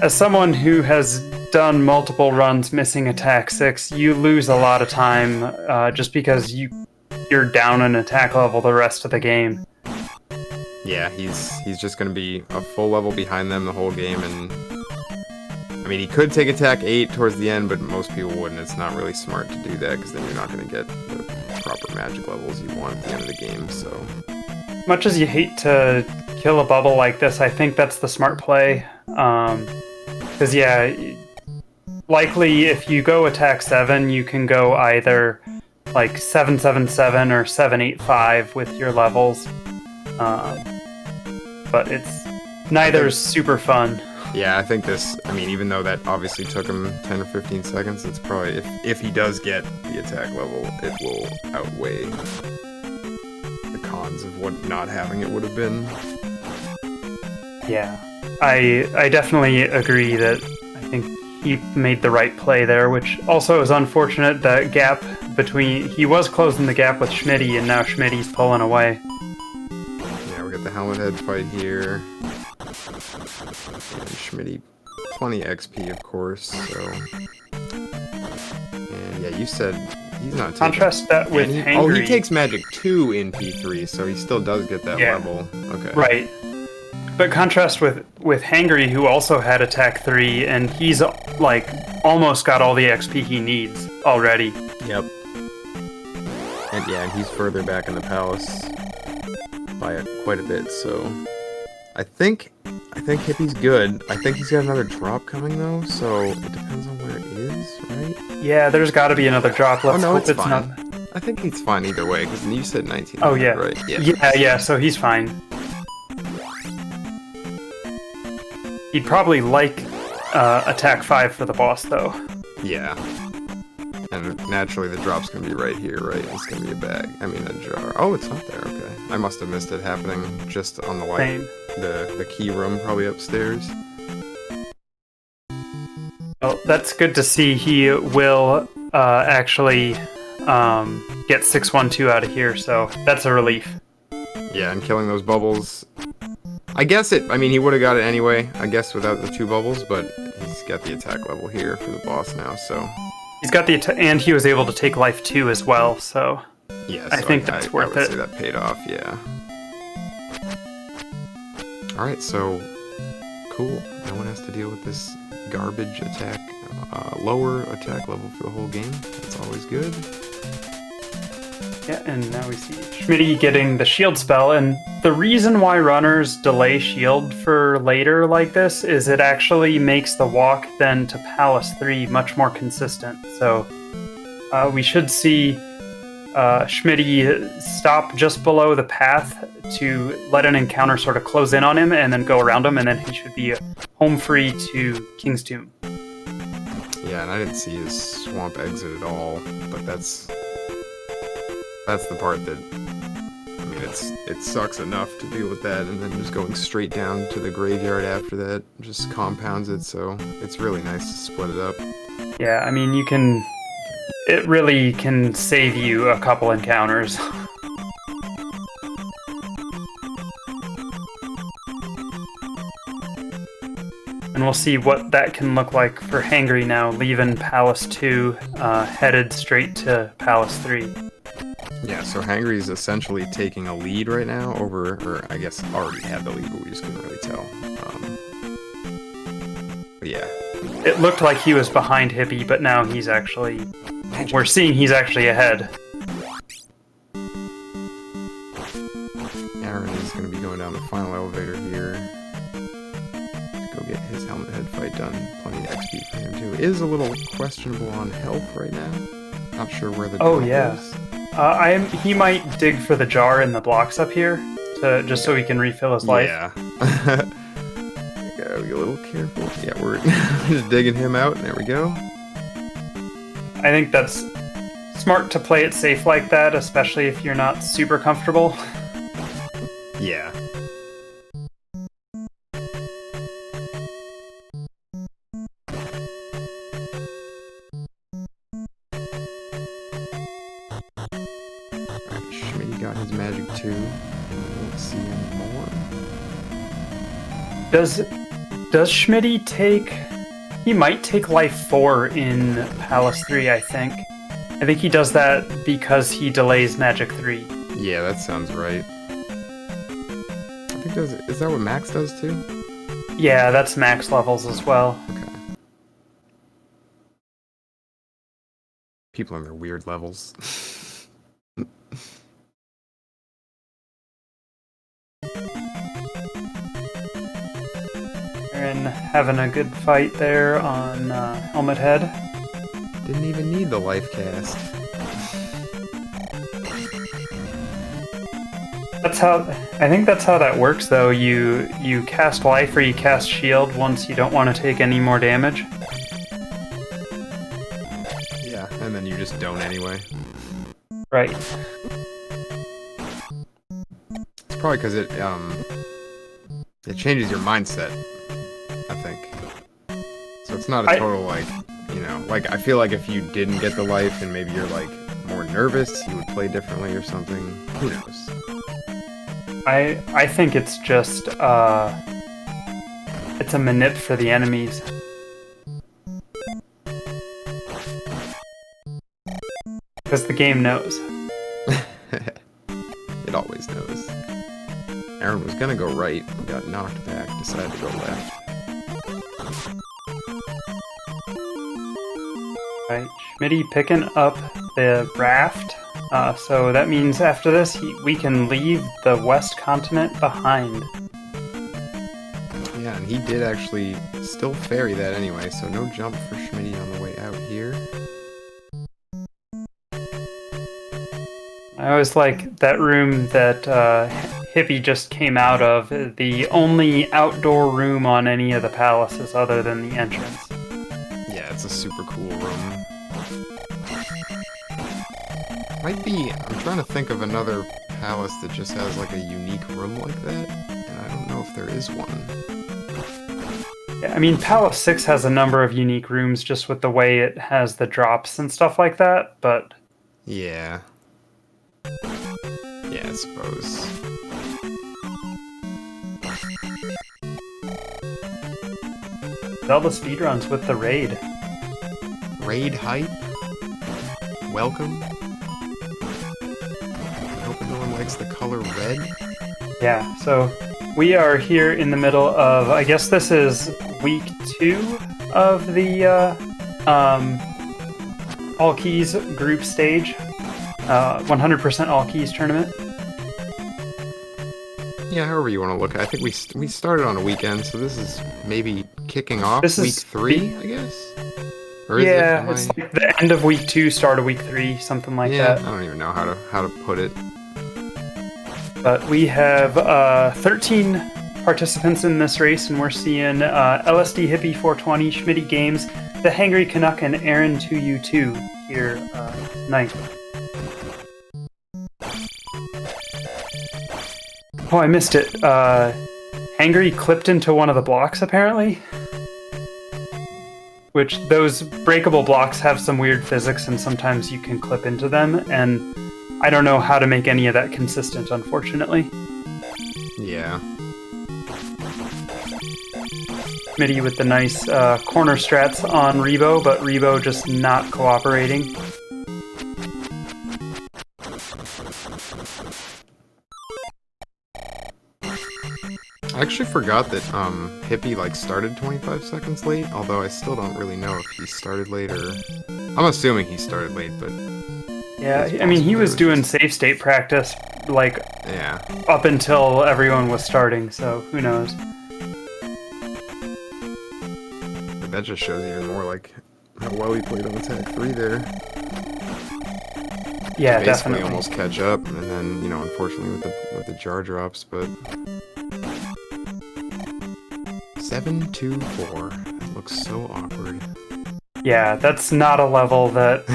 As someone who has done multiple runs missing attack 6, you lose a lot of time just because you're down an attack level the rest of the game. Yeah, he's just going to be a full level behind them the whole game, and I mean, he could take attack 8 towards the end, but most people wouldn't. It's not really smart to do that, because then you're not going to get the proper magic levels you want at the end of the game, so... Much as you hate to kill a bubble like this, I think that's the smart play. Because, yeah, likely if you go attack 7, you can go either like 777 or 785 with your levels. But it's neither is super fun. Yeah, I think this, I mean, even though that obviously took him 10 or 15 seconds, it's probably, if he does get the attack level, it will outweigh the cons of what not having it would have been. Yeah, I definitely agree that I think he made the right play there, which also is unfortunate. The gap between, he was closing the gap with Schmitty, and now Schmitty's pulling away. Yeah, we got the helmet head fight here. And Schmitty, plenty XP, of course, so... And yeah, you said he's not taking... Contrast that with Hangry. Oh, he takes Magic 2 in P3, so he still does get that level. Okay. Right. But contrast with Hangry, who also had attack 3, and he's, like, almost got all the XP he needs already. Yep. And yeah, and he's further back in the palace by quite a bit, so... I think Hippie's good. I think he's got another drop coming though, so it depends on where it is, right? Yeah, there's got to be another drop. Let's no, hope it's fine. not. I think he's fine either way, because you said 19. Oh yeah, right? Yeah. So he's fine. He'd probably like attack 5 for the boss though. Yeah. And naturally, the drop's gonna be right here, right? It's gonna be a bag. I mean, a jar. Oh, it's not there. Okay, I must have missed it happening just on the light. The key room, probably upstairs. Oh, that's good to see. He will actually get 612 out of here, so that's a relief. Yeah, and killing those bubbles. I guess it. I mean, he would have got it anyway. I guess without the 2 bubbles, but he's got the attack level here for the boss now, so. He's got the and he was able to take life 2 as well, so yeah, I think that's worth I would it. say that paid off, yeah. Alright, so cool. No one has to deal with this garbage attack, lower attack level for the whole game. That's always good. Yeah, and now we see Schmitty getting the shield spell, and the reason why runners delay shield for later like this is it actually makes the walk then to Palace 3 much more consistent. So we should see Schmitty stop just below the path to let an encounter sort of close in on him and then go around him, and then he should be home free to King's Tomb. Yeah, and I didn't see his swamp exit at all, but that's the part that, I mean, it sucks enough to deal with that, and then just going straight down to the graveyard after that just compounds it, so it's really nice to split it up. Yeah, I mean, it really can save you a couple encounters. And we'll see what that can look like for Hangry now, leaving Palace 2, headed straight to Palace 3. Yeah, so Hangry's essentially taking a lead right now over, or I guess already had the lead, but we just couldn't really tell. But yeah. It looked like he was behind Hippie, but now he's actually... We're seeing he's actually ahead. Aaron is going to be going down the final elevator here to go get his helmet head fight done. Plenty of XP for him too. Is a little questionable on health right now. Not sure where the drop is. He might dig for the jar in the blocks up here, just so he can refill his life. Yeah. Gotta be a little careful. Yeah, we're just digging him out, and there we go. I think that's smart to play it safe like that, especially if you're not super comfortable. Yeah. Does Schmitty take... He might take life 4 in Palace 3, I think. I think he does that because he delays Magic 3. Yeah, that sounds right. I think is that what Max does too? Yeah, that's max levels as well. Okay. People on their weird levels. Aaron having a good fight there on Helmet Head. Didn't even need the life cast. I think that's how that works, though. You cast life or you cast shield once you don't want to take any more damage. Yeah, and then you just don't anyway. Right. It's probably because it changes your mindset, I think. So it's not a total, like, you know, like, I feel like if you didn't get the life and maybe you're, like, more nervous, you would play differently or something. Who knows? I think it's just, it's a manip for the enemies. Because the game knows. It always knows. Aaron was gonna go right, got knocked back, decided to go left. Right, Schmitty picking up the raft. So that means after this, we can leave the West Continent behind. Yeah, and he did actually still ferry that anyway, so no jump for Schmitty on the way out here. I always like that room that Hippie just came out of, the only outdoor room on any of the palaces other than the entrance. Yeah, it's a super cool room. Might be, I'm trying to think of another palace that just has like a unique room like that, and I don't know if there is one. Yeah, I mean, Palace 6 has a number of unique rooms just with the way it has the drops and stuff like that, but... Yeah. Yeah, I suppose. Zelda speedruns with the raid. Raid hype? Welcome? No one likes the color red. Yeah, so we are here in the middle of, I guess this is week 2 of the All Keys group stage, 100% All Keys tournament. Yeah, however you want to look at it. I think we started on a weekend, so this is maybe kicking off This week is 3, I guess? Or is Yeah, it? it's like the end of week 2, start of week 3, something like that. I don't even know how to put it. But we have 13 participants in this race, and we're seeing LSD Hippie 420, Schmitty Games, the Hangry Canuck, and Aaron 2U2 here tonight. Oh, I missed it. Hangry clipped into one of the blocks, apparently. Which, those breakable blocks have some weird physics, and sometimes you can clip into them, and I don't know how to make any of that consistent, unfortunately. Yeah. Schmitty with the nice corner strats on Rebo, but Rebo just not cooperating. I actually forgot that Hippie like started 25 seconds late, although I still don't really know if he started late or... I'm assuming he started late, but... Yeah, I mean, he was doing safe state practice, like, yeah, up until everyone was starting, so who knows. but that just shows even more like how well he played on attack 3 there. Yeah, Basically definitely. almost catch up, and then, you know, unfortunately with the jar drops, but... 7-2-4. That looks so awkward. Yeah, that's not a level that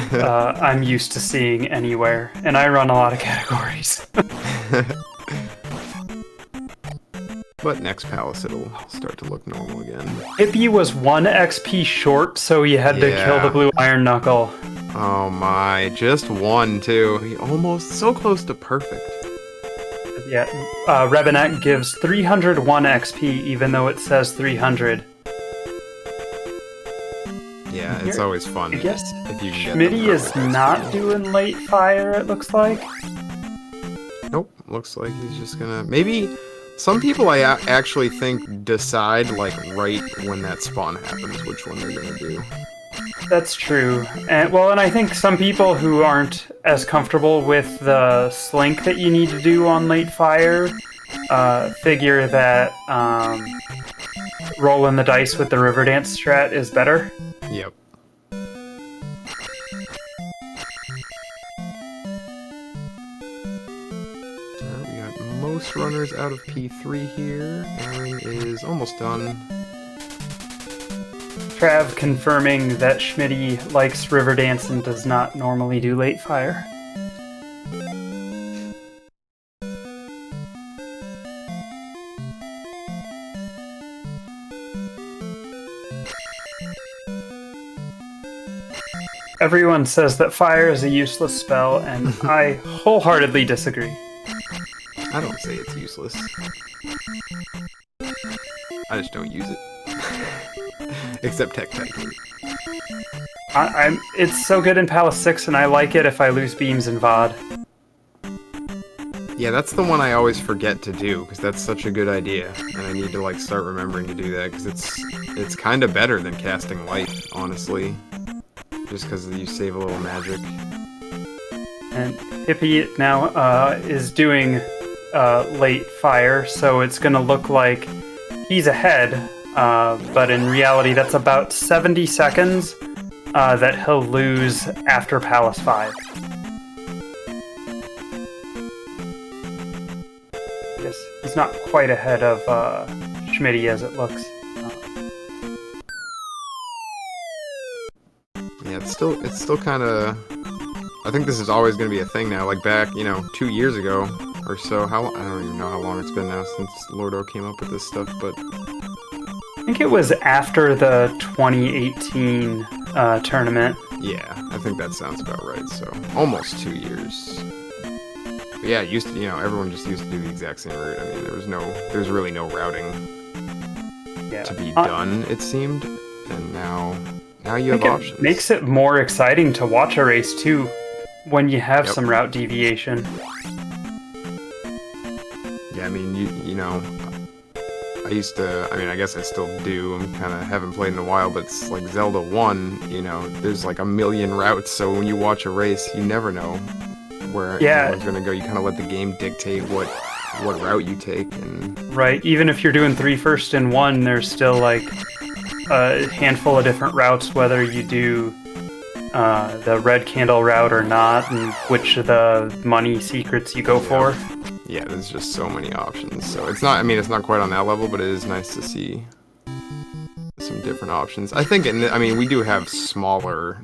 I'm used to seeing anywhere, and I run a lot of categories. But next palace it'll start to look normal again. Hippie was 1 XP short, so he had to kill the blue iron knuckle. Oh my, just 1 too. He almost so close to perfect. Yeah, Rebenek gives 301 XP, even though it says 300. Yeah, it's always fun. I guess if you can get Schmitty is not doing late fire, it looks like. Nope, looks like he's just gonna... Maybe some people I actually think decide, like, right when that spawn happens, which one they're gonna do. That's true. And I think some people who aren't as comfortable with the slink that you need to do on late fire figure that rolling the dice with the river dance strat is better. Yep. We got most runners out of P3 here. Aaron is almost done. Trav confirming that Schmitty likes river dance and does not normally do late fire. Everyone says that fire is a useless spell, and I wholeheartedly disagree. I don't say it's useless. I just don't use it. Except Tech Titan. It's so good in Palace 6, and I like it if I lose beams in VOD. Yeah, that's the one I always forget to do, because that's such a good idea, and I need to like start remembering to do that, because it's kind of better than casting light, honestly. Just because you save a little magic. And Hippie now is doing late fire, so it's going to look like he's ahead, but in reality that's about 70 seconds that he'll lose after Palace 5. Yes, he's not quite ahead of Schmitty as it looks. Yeah, it's still kind of... I think this is always going to be a thing now. Like back, 2 years ago or so. I don't even know how long it's been now since Lordo came up with this stuff, but... I think it was after the 2018 tournament. Yeah, I think that sounds about right. So almost 2 years. But yeah, everyone just used to do the exact same route. I mean, there's really no routing to be done, it seemed, and now you have options. It makes it more exciting to watch a race too, when you have some route deviation. Yeah, I mean, I used to, I guess I still do, I haven't played in a while, but it's like Zelda 1, there's like a million routes, so when you watch a race, you never know where everyone's going to go. You kind of let the game dictate what route you take. And right, even if you're doing 3 first and 1, there's still like a handful of different routes, whether you do the red candle route or not, and which of the money secrets you go for. Yeah, there's just so many options. So it's not quite on that level, but it is nice to see some different options. I think, we do have smaller,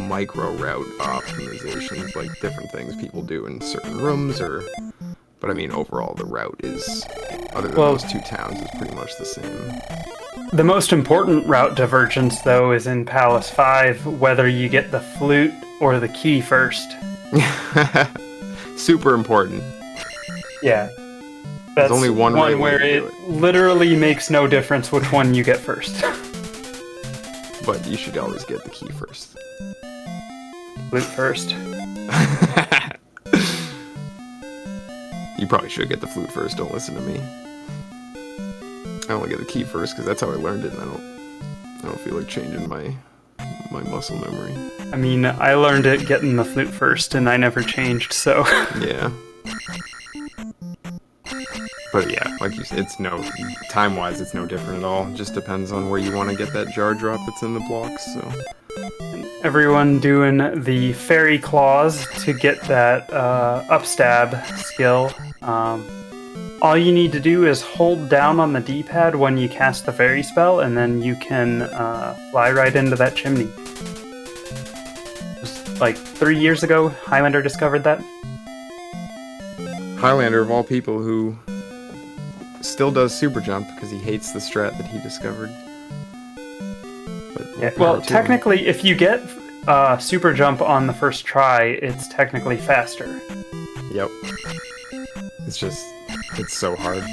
micro route optimizations, like different things people do in certain rooms, but overall the route is, other than those 2 towns, is pretty much the same. The most important route divergence, though, is in Palace 5, whether you get the flute or the key first. Super important. Yeah. There's only one way where it literally makes no difference which one you get first. But you should always get the key first. Flute first. You probably should get the flute first, don't listen to me. I only get the key first because that's how I learned it, and I don't feel like changing my muscle memory. I learned it getting the flute first, and I never changed, so... Yeah. But yeah, like you said, time-wise, it's no different at all. It just depends on where you want to get that jar drop that's in the blocks, so... Everyone doing the fairy claws to get that upstab skill. All you need to do is hold down on the D-pad when you cast the fairy spell, and then you can fly right into that chimney. Just like 3 years ago, Highlander discovered that. Highlander, of all people, who still does super jump because he hates the strat that he discovered. But, technically, if you get super jump on the first try, it's technically faster. Yep. It's so hard.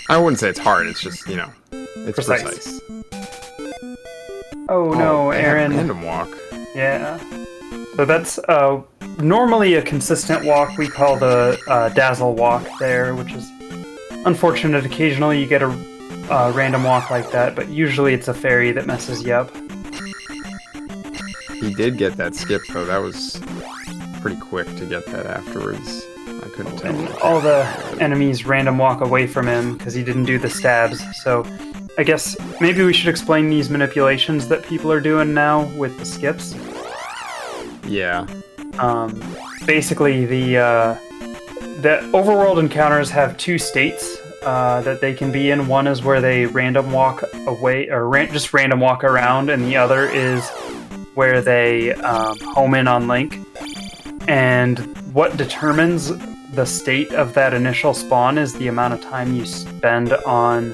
I wouldn't say it's hard, it's just, it's precise. Oh no, they have Aaron. random walk. Yeah. So that's normally a consistent walk we call the dazzle walk there, which is unfortunate. Occasionally you get a random walk like that, but usually it's a fairy that messes you up. He did get that skip, though. That was pretty quick to get that afterwards. I couldn't tell. And all the enemies random walk away from him because he didn't do the stabs. So I guess maybe we should explain these manipulations that people are doing now with the skips. Yeah. Basically, the overworld encounters have two states that they can be in. One is where they random walk away, or just random walk around, and the other is where they home in on Link. And what determines the state of that initial spawn is the amount of time you spend on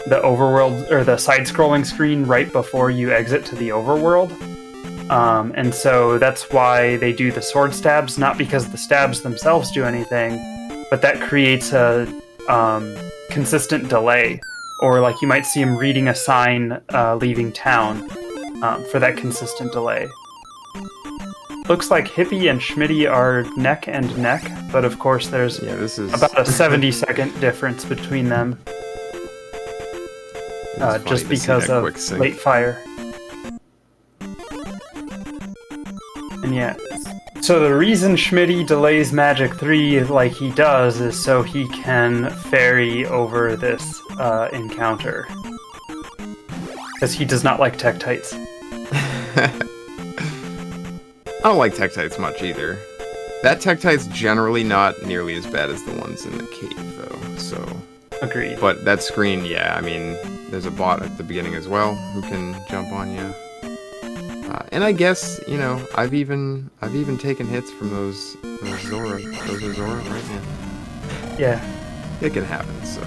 the overworld, or the side-scrolling screen right before you exit to the overworld. And so that's why they do the sword stabs, not because the stabs themselves do anything, but that creates a consistent delay. Or like you might see him reading a sign leaving town for that consistent delay. Looks like Hippie and Schmitty are neck and neck, but of course there's this is about a 70-second difference between them. Just because of late fire. And yeah, so the reason Schmitty delays Magic 3 like he does is so he can ferry over this encounter. Because he does not like Tektites. I don't like Tektite's much either. That Tektite's generally not nearly as bad as the ones in the cave, though, so... Agreed. But that screen, yeah, I mean, there's a bot at the beginning as well who can jump on you. And I guess, I've even taken hits from those Zora. Those are Zora, right? Yeah. It can happen, so...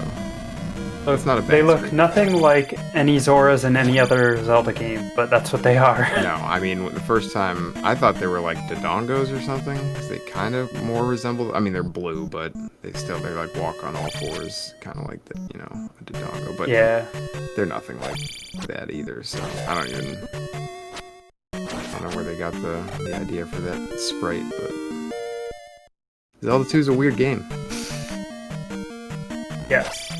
Look, it's not a bad they look screen. nothing like any Zoras in any other Zelda game, but that's what they are. No, I mean, the first time, I thought they were like Dodongos or something, because they kind of more resemble... I mean, they're blue, but they like walk on all fours, kind of like, a Dodongo, but yeah. They're nothing like that either, so I don't know where they got the idea for that sprite, but... Zelda 2 is a weird game. Yes.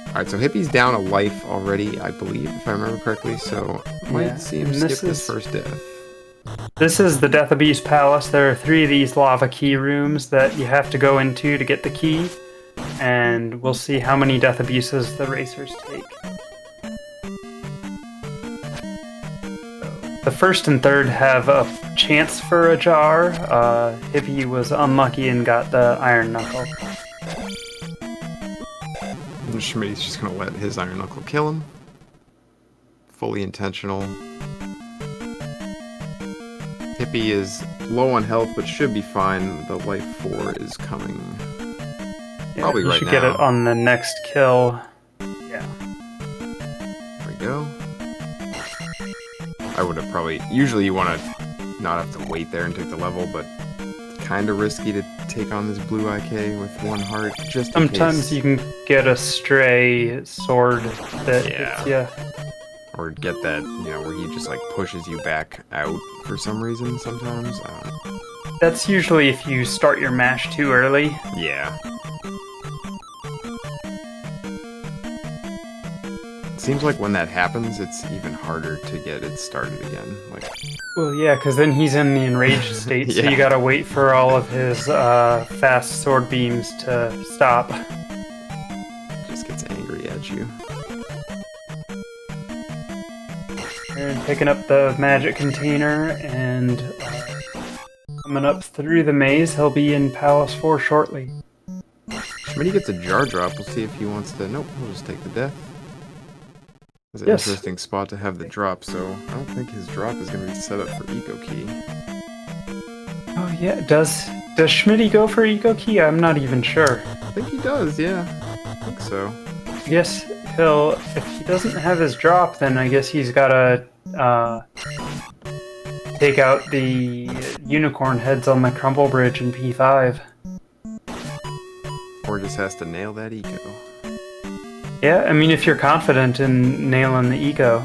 Alright, so Hippie's down a life already, I believe, if I remember correctly, so might see him skip his first death. This is the Death Abyss Palace. There are 3 of these lava key rooms that you have to go into to get the key, and we'll see how many Death Abuses the racers take. The first and third have a chance for a jar. Hippie was unlucky and got the Iron Knuckle. And Schmitty's just gonna let his Iron Knuckle kill him. Fully intentional. Hippie is low on health, but should be fine. The life 4 is coming. Yeah, Probably you right should now. get it on the next kill. Yeah. There we go. I would have probably... Usually you want to not have to wait there and take the level, but it's kind of risky to take on this blue IK with 1 heart, just in Sometimes case. you can get a stray sword that hits you. Or get that, where he just, pushes you back out for some reason sometimes. That's usually if you start your mash too early. Yeah. Seems like when that happens, it's even harder to get it started again. Well, yeah, because then he's in the enraged state, so Yeah. you gotta wait for all of his fast sword beams to stop. Just gets angry at you. And picking up the magic container and coming up through the maze. He'll be in Palace 4 shortly. Schmitty gets a jar drop. We'll see if he wants to... Nope, we'll just take the death. It's an Yes. interesting spot to have the drop, so I don't think his drop is going to be set up for Eco Key. Oh yeah, does Schmitty go for Eco Key? I'm not even sure. I think he does, yeah. I think so. Yes, if he doesn't have his drop, then I guess he's gotta take out the unicorn heads on the crumble bridge in P5. Or just has to nail that eco. Yeah, I mean, if you're confident in nailing the eco.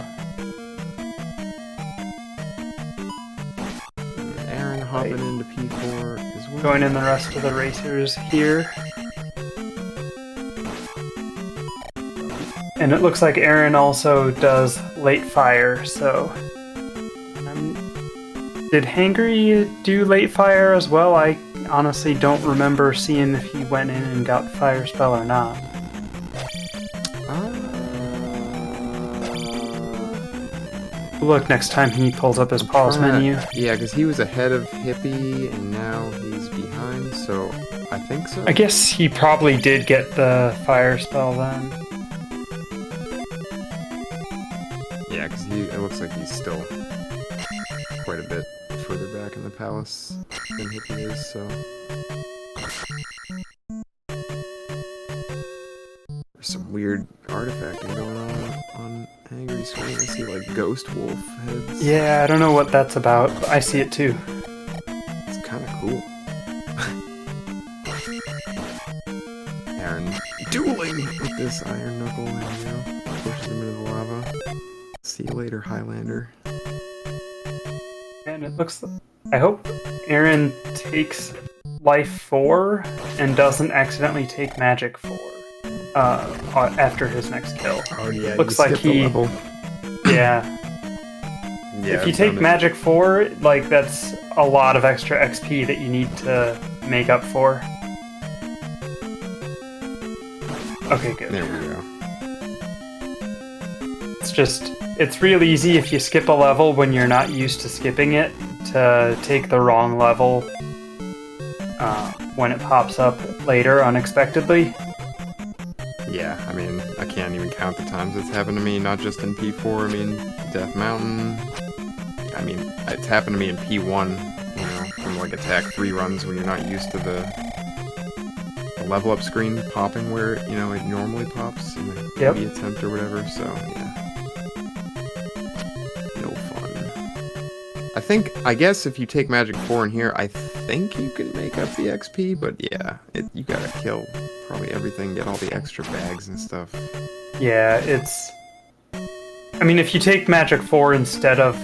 Aaron hopping into P4 as well. Joining the rest of the racers here. And it looks like Aaron also does late fire, so... did Hangry do late fire as well? I honestly don't remember seeing if he went in and got fire spell or not. Look next time he pulls up his pause menu. Yeah, because he was ahead of Hippie and now he's behind, so I think so. I guess he probably did get the fire spell then. Yeah, because it looks like he's still quite a bit further back in the palace than Hippie is, so... There's some weird artifacting going on Angry Screen. I see like ghost wolf heads. Yeah, I don't know what that's about, but I see it too. It's kind of cool. Aaron dueling with this iron knuckle, there you go. Pushes him into the lava. See you later, Highlander. And it looks... I hope Aaron takes life 4 and doesn't accidentally take magic 4 after his next kill. Oh yeah, looks like he... level. Yeah. Yeah, if you take magic 4, like, that's a lot of extra XP that you need to make up for. Okay, good. There we go. It's just... It's real easy if you skip a level when you're not used to skipping it to take the wrong level when it pops up later unexpectedly. Yeah, I mean, I can't even count the times it's happened to me, not just in P4, I mean, Death Mountain. I mean, it's happened to me in P1, you know, from like attack 3 runs when you're not used to the level up screen popping where, you know, it normally pops in the Yep. attempt or whatever, so yeah. No fun. I guess if you take Magic 4 in here, I think you can make up the XP, but yeah, you gotta kill probably everything, get all the extra bags and stuff. Yeah, it's... I mean, if you take Magic 4 instead of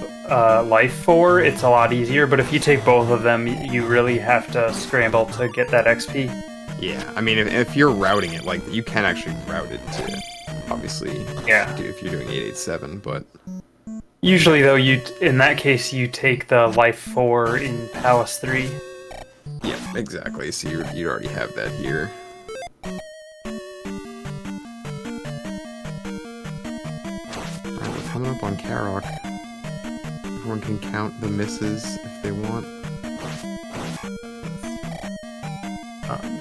Life 4, it's a lot easier, but if you take both of them, you really have to scramble to get that XP. Yeah, I mean, if you're routing it, like, you can actually route it to, obviously, Yeah. if you're doing 887, but... Usually, though, in that case, you take the Life 4 in Palace 3. Yeah, exactly, so you'd already have that here. Alright, we're coming up on Karok. Everyone can count the misses if they want.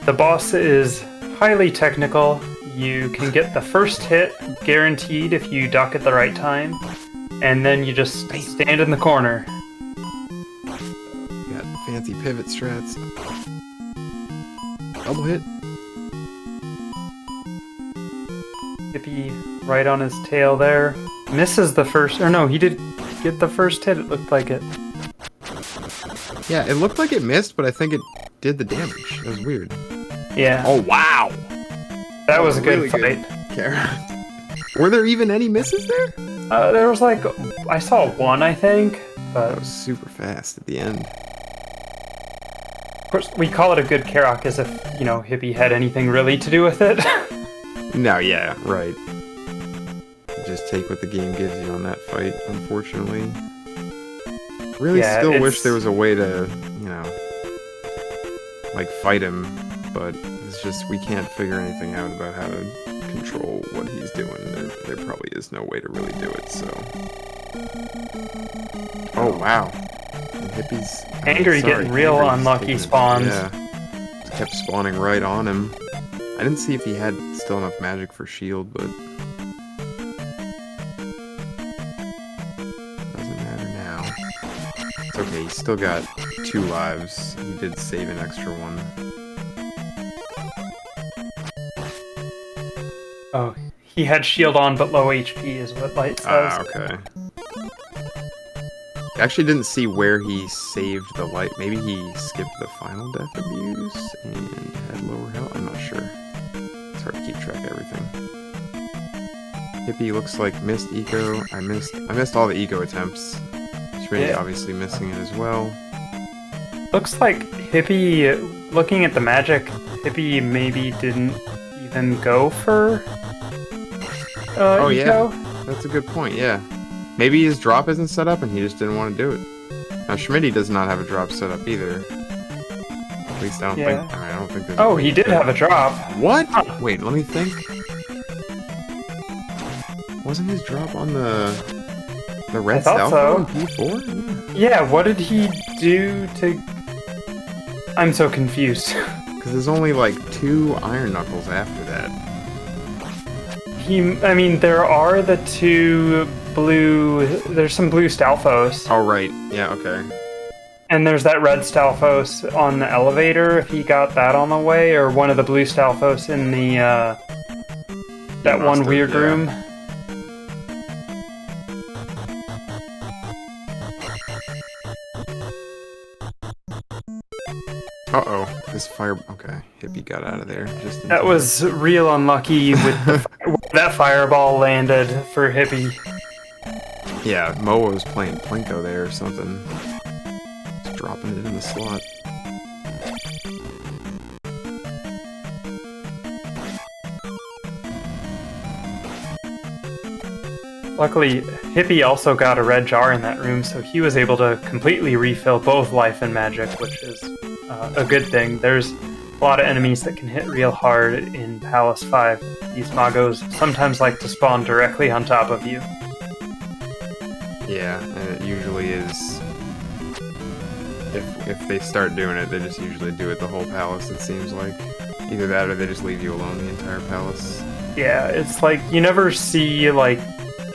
The boss is highly technical. You can get the first hit guaranteed if you duck at the right time, and then you just stand in the corner. You got fancy pivot strats. Double hit. Hippie right on his tail there. Misses the first, or no, he did get the first hit, it looked like it. Yeah, it looked like it missed, but I think it did the damage. That was weird. Yeah. Oh, wow! That was a good really fight. Kara. Were there even any misses there? There was like, I saw one, I think, but... That was super fast at the end. Of course, we call it a good Karok as if, you know, Hippie had anything really to do with it. No, yeah, right. You just take what the game gives you on that fight, unfortunately. Really still wish there was a way to, you know, like, fight him, but it's just, we can't figure anything out about how to control what he's doing. There probably is no way to really do it, so... Oh, wow. And Hippie's... Angry getting real Angry's unlucky taking it. spawns. Yeah. Just kept spawning right on him. I didn't see if he had still enough magic for shield, but... Doesn't matter now. It's okay, he's still got 2 lives. He did save an extra one. Oh, he had shield on but low HP is what Light says. Ah, okay. actually didn't see where he saved the light. Maybe he skipped the final death abuse and had lower health. I'm not sure. It's hard to keep track of everything. Hippie looks like missed eco. I missed all the eco attempts. Shreddy obviously missing it as well. Looks like Hippie, looking at the magic, Hippie maybe didn't even go for Oh eco. yeah, that's a good point. Yeah, maybe his drop isn't set up and he just didn't want to do it. Now Schmitty does not have a drop set up either. At least I don't think. I don't think there's. Oh, he did have a drop. What? Huh. Wait, let me think. Wasn't his drop on the red thought Stalfo so. in P4? Yeah, what did he do to... I'm so confused. Because there's only like 2 Iron Knuckles after that. I mean, there are the 2 blue... There's some blue Stalfos. Oh right, yeah, okay. And there's that red Stalfos on the elevator, if he got that on the way, or one of the blue Stalfos in the, that must one have, weird yeah. room. Uh-oh, this fire... Okay, Hippie got out of there. Just in That time. was real unlucky with the where that fireball landed for Hippie. Yeah, Moa was playing Plinko there or something. Just dropping it in the slot. Luckily, Hippie also got a red jar in that room, so he was able to completely refill both life and magic, which is a good thing. There's a lot of enemies that can hit real hard in Palace 5. These Magos sometimes like to spawn directly on top of you. Yeah, and it usually is... If they start doing it, they just usually do it the whole palace, it seems like. Either that or they just leave you alone the entire palace. Yeah, it's like you never see like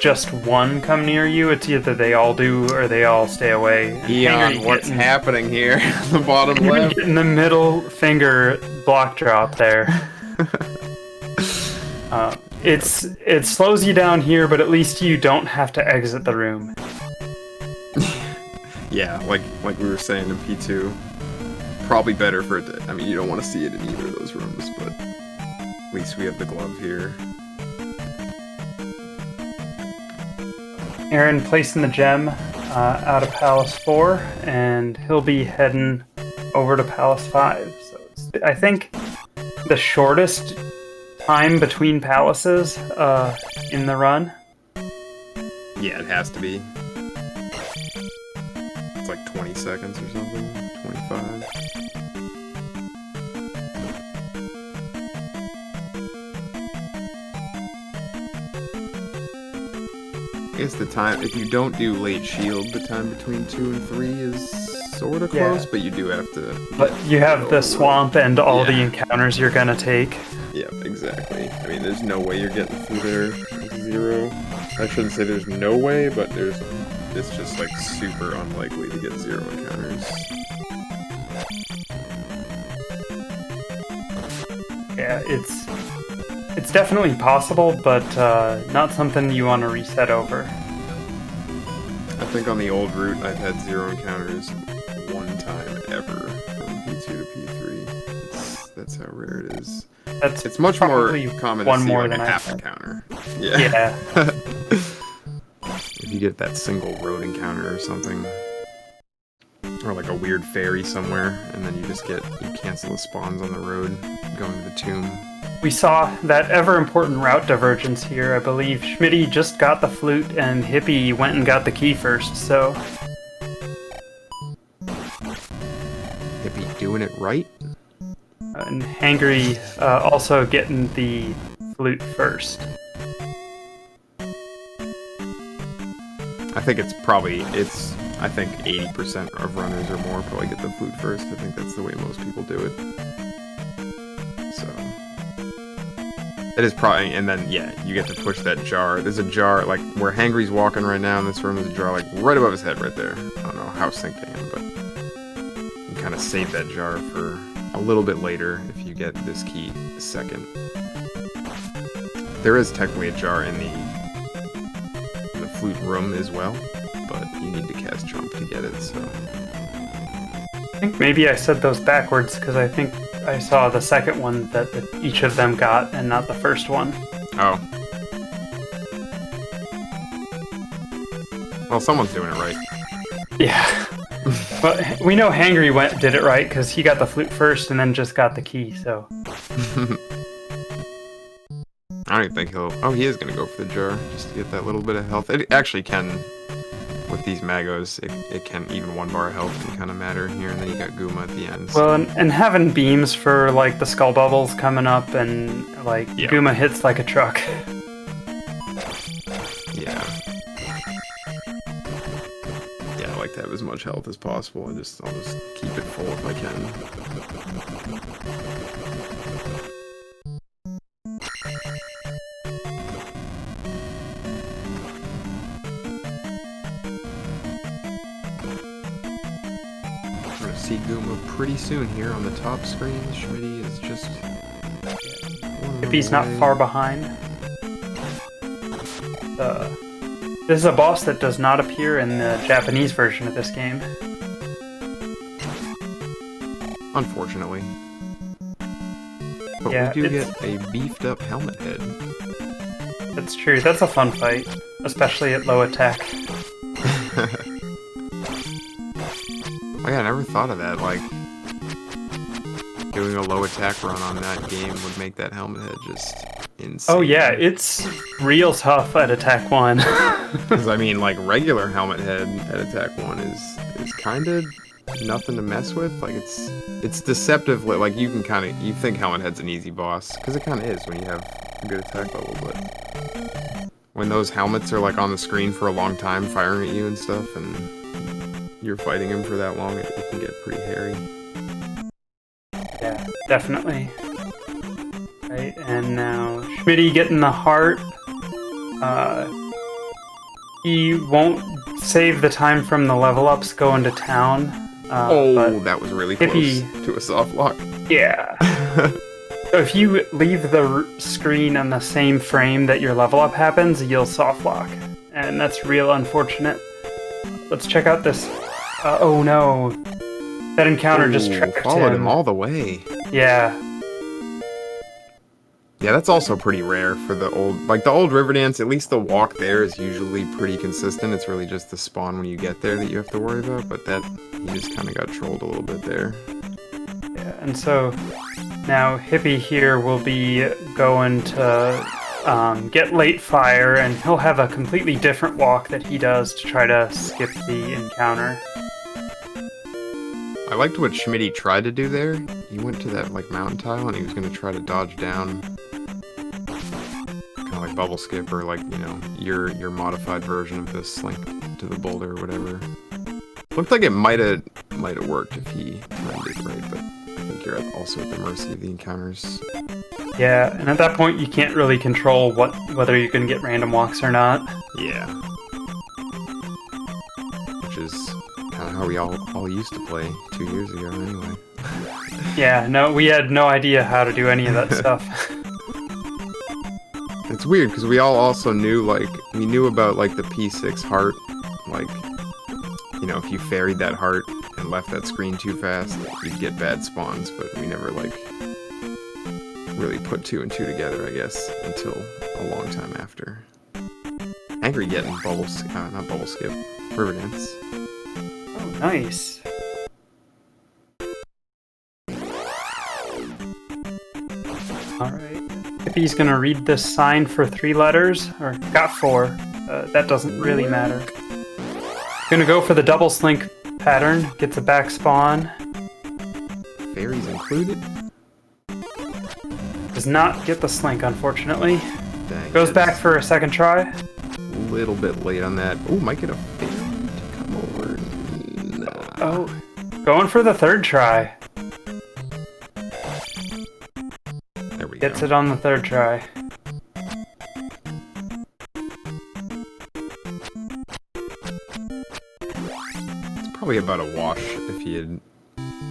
just one come near you. It's either they all do or they all stay away. And Eon, what's happening here? The bottom left? Getting the middle finger block drop there. It slows you down here, but at least you don't have to exit the room. Yeah, like we were saying in P2. Probably better for it to... I mean, you don't want to see it in either of those rooms, but... At least we have the glove here. Aaron placing the gem out of Palace 4, and he'll be heading over to Palace 5. So it's, I think, the shortest time between palaces in the run. Yeah, it has to be. It's like 20 seconds or something. 25. I guess the time, if you don't do late shield, the time between 2 and 3 is sort of close, but you do have to... But you have the swamp and all the encounters you're gonna take. Yep, exactly. I mean, there's no way you're getting through there with 0. I shouldn't say there's no way, but it's just like super unlikely to get 0 encounters. Yeah, it's definitely possible, but not something you want to reset over. I think on the old route, I've had 0 encounters one time ever from P2 to P3. That's how rare it is. It's much more common to see like a half encounter. Yeah. If you get that single road encounter or something. Or like a weird ferry somewhere, and then you cancel the spawns on the road, going to the tomb. We saw that ever-important route divergence here. I believe Schmitty just got the flute, and Hippie went and got the key first, so... Hippie doing it right? And Hangry also getting the flute first. I think I think 80% of runners or more probably get the flute first. I think that's the way most people do it. So... It is probably, and then, yeah, you get to push that jar. There's a jar, like, where Hangry's walking right now in this room, there's a jar, like, right above his head right there. I don't know how synced I am, but you can kind of save that jar for a little bit later if you get this key second. There is technically a jar in the flute room as well, but but you need to cast jump to get it, so... I think maybe I said those backwards, because I think I saw the second one that each of them got, and not the first one. Oh. Well, someone's doing it right. Yeah. But we know Hangry did it right, because he got the flute first and then just got the key, so... I don't even think he'll... Oh, he is going to go for the jar, just to get that little bit of health. It actually can... With these Magos, it can, even 1 bar of health can kind of matter here, and then you got Gooma at the end. So. Well, and having beams for, like, the skull bubbles coming up, and, like, yeah. Gooma hits like a truck. Yeah. Yeah, I like to have as much health as possible. I'll just keep it full if I can. See Gooma pretty soon here on the top screen. Schmitty is just... If he's not far behind. This is a boss that does not appear in the Japanese version of this game. Unfortunately. But yeah, we do get a beefed up helmet head. That's true. That's a fun fight. Especially at low attack. Oh yeah, I never thought of that, like, doing a low attack run on that game would make that helmet head just insane. Oh yeah, it's real tough at attack 1. Because, I mean, like, regular helmet head at attack 1 is kind of nothing to mess with. Like, it's deceptively, like, you think helmet head's an easy boss, because it kind of is when you have a good attack level, but when those helmets are, like, on the screen for a long time firing at you and stuff, and you're fighting him for that long, it can get pretty hairy. Yeah, definitely. Right, and now Schmitty getting the heart. He won't save the time from the level ups going to town. But that was really close to a soft lock. Yeah. So if you leave the screen on the same frame that your level up happens, you'll soft lock. And that's real unfortunate. Let's check out this. Oh no. That encounter just trapped followed him all the way. Yeah. Yeah, that's also pretty rare for the old Riverdance. At least the walk there is usually pretty consistent. It's really just the spawn when you get there that you have to worry about. But he just kind of got trolled a little bit there. Yeah, and so now Hippie here will be going to get late fire, and he'll have a completely different walk that he does to try to skip the encounter. I liked what Schmitty tried to do there. He went to that like mountain tile and he was going to try to dodge down, kind of like bubble skip, or like, you know, your modified version of this link to the boulder or whatever. Looked like it might have worked if he timed it right, but I think you're also at the mercy of the encounters. Yeah, and at that point you can't really control whether you can get random walks or not. Yeah. Which is kind of how we all used to play 2 years ago anyway. Yeah, no, we had no idea how to do any of that stuff. It's weird because we all also knew, like, we knew about like the P6 heart, like, you know, if you ferried that heart and left that screen too fast, you'd get bad spawns, but we never like really put 2 and 2 together, I guess, until a long time after. Angry getting not bubble skip, Riverdance. Oh, nice. Alright. Hippie's gonna read this sign for 3 letters, or got 4. That doesn't really matter. Gonna go for the double slink pattern, gets a back spawn. Fairies included? Does not get the slink, unfortunately. Dang, Goes back for a second try. A little bit late on that. Oh, might get a fairy to come over. Nah. Oh, going for the 3rd try. There we Gets go. it on the 3rd try. It's probably about a wash if he had,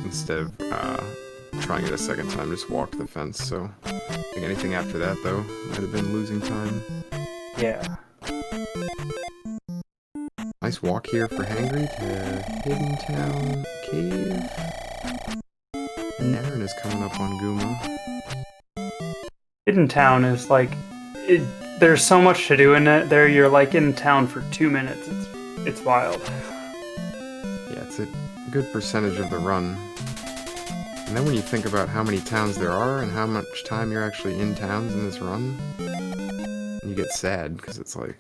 instead of trying it a second time, just walked the fence. So I think anything after that, though, might have been losing time. Yeah. Nice walk here for Hangry to Hidden Town Cave. And Aaron is coming up on Guma. Hidden Town is like, there's so much to do in it. There, you're like in town for 2 minutes. It's wild. Yeah, it's a good percentage of the run. And then when you think about how many towns there are and how much time you're actually in towns in this run, you get sad because it's like,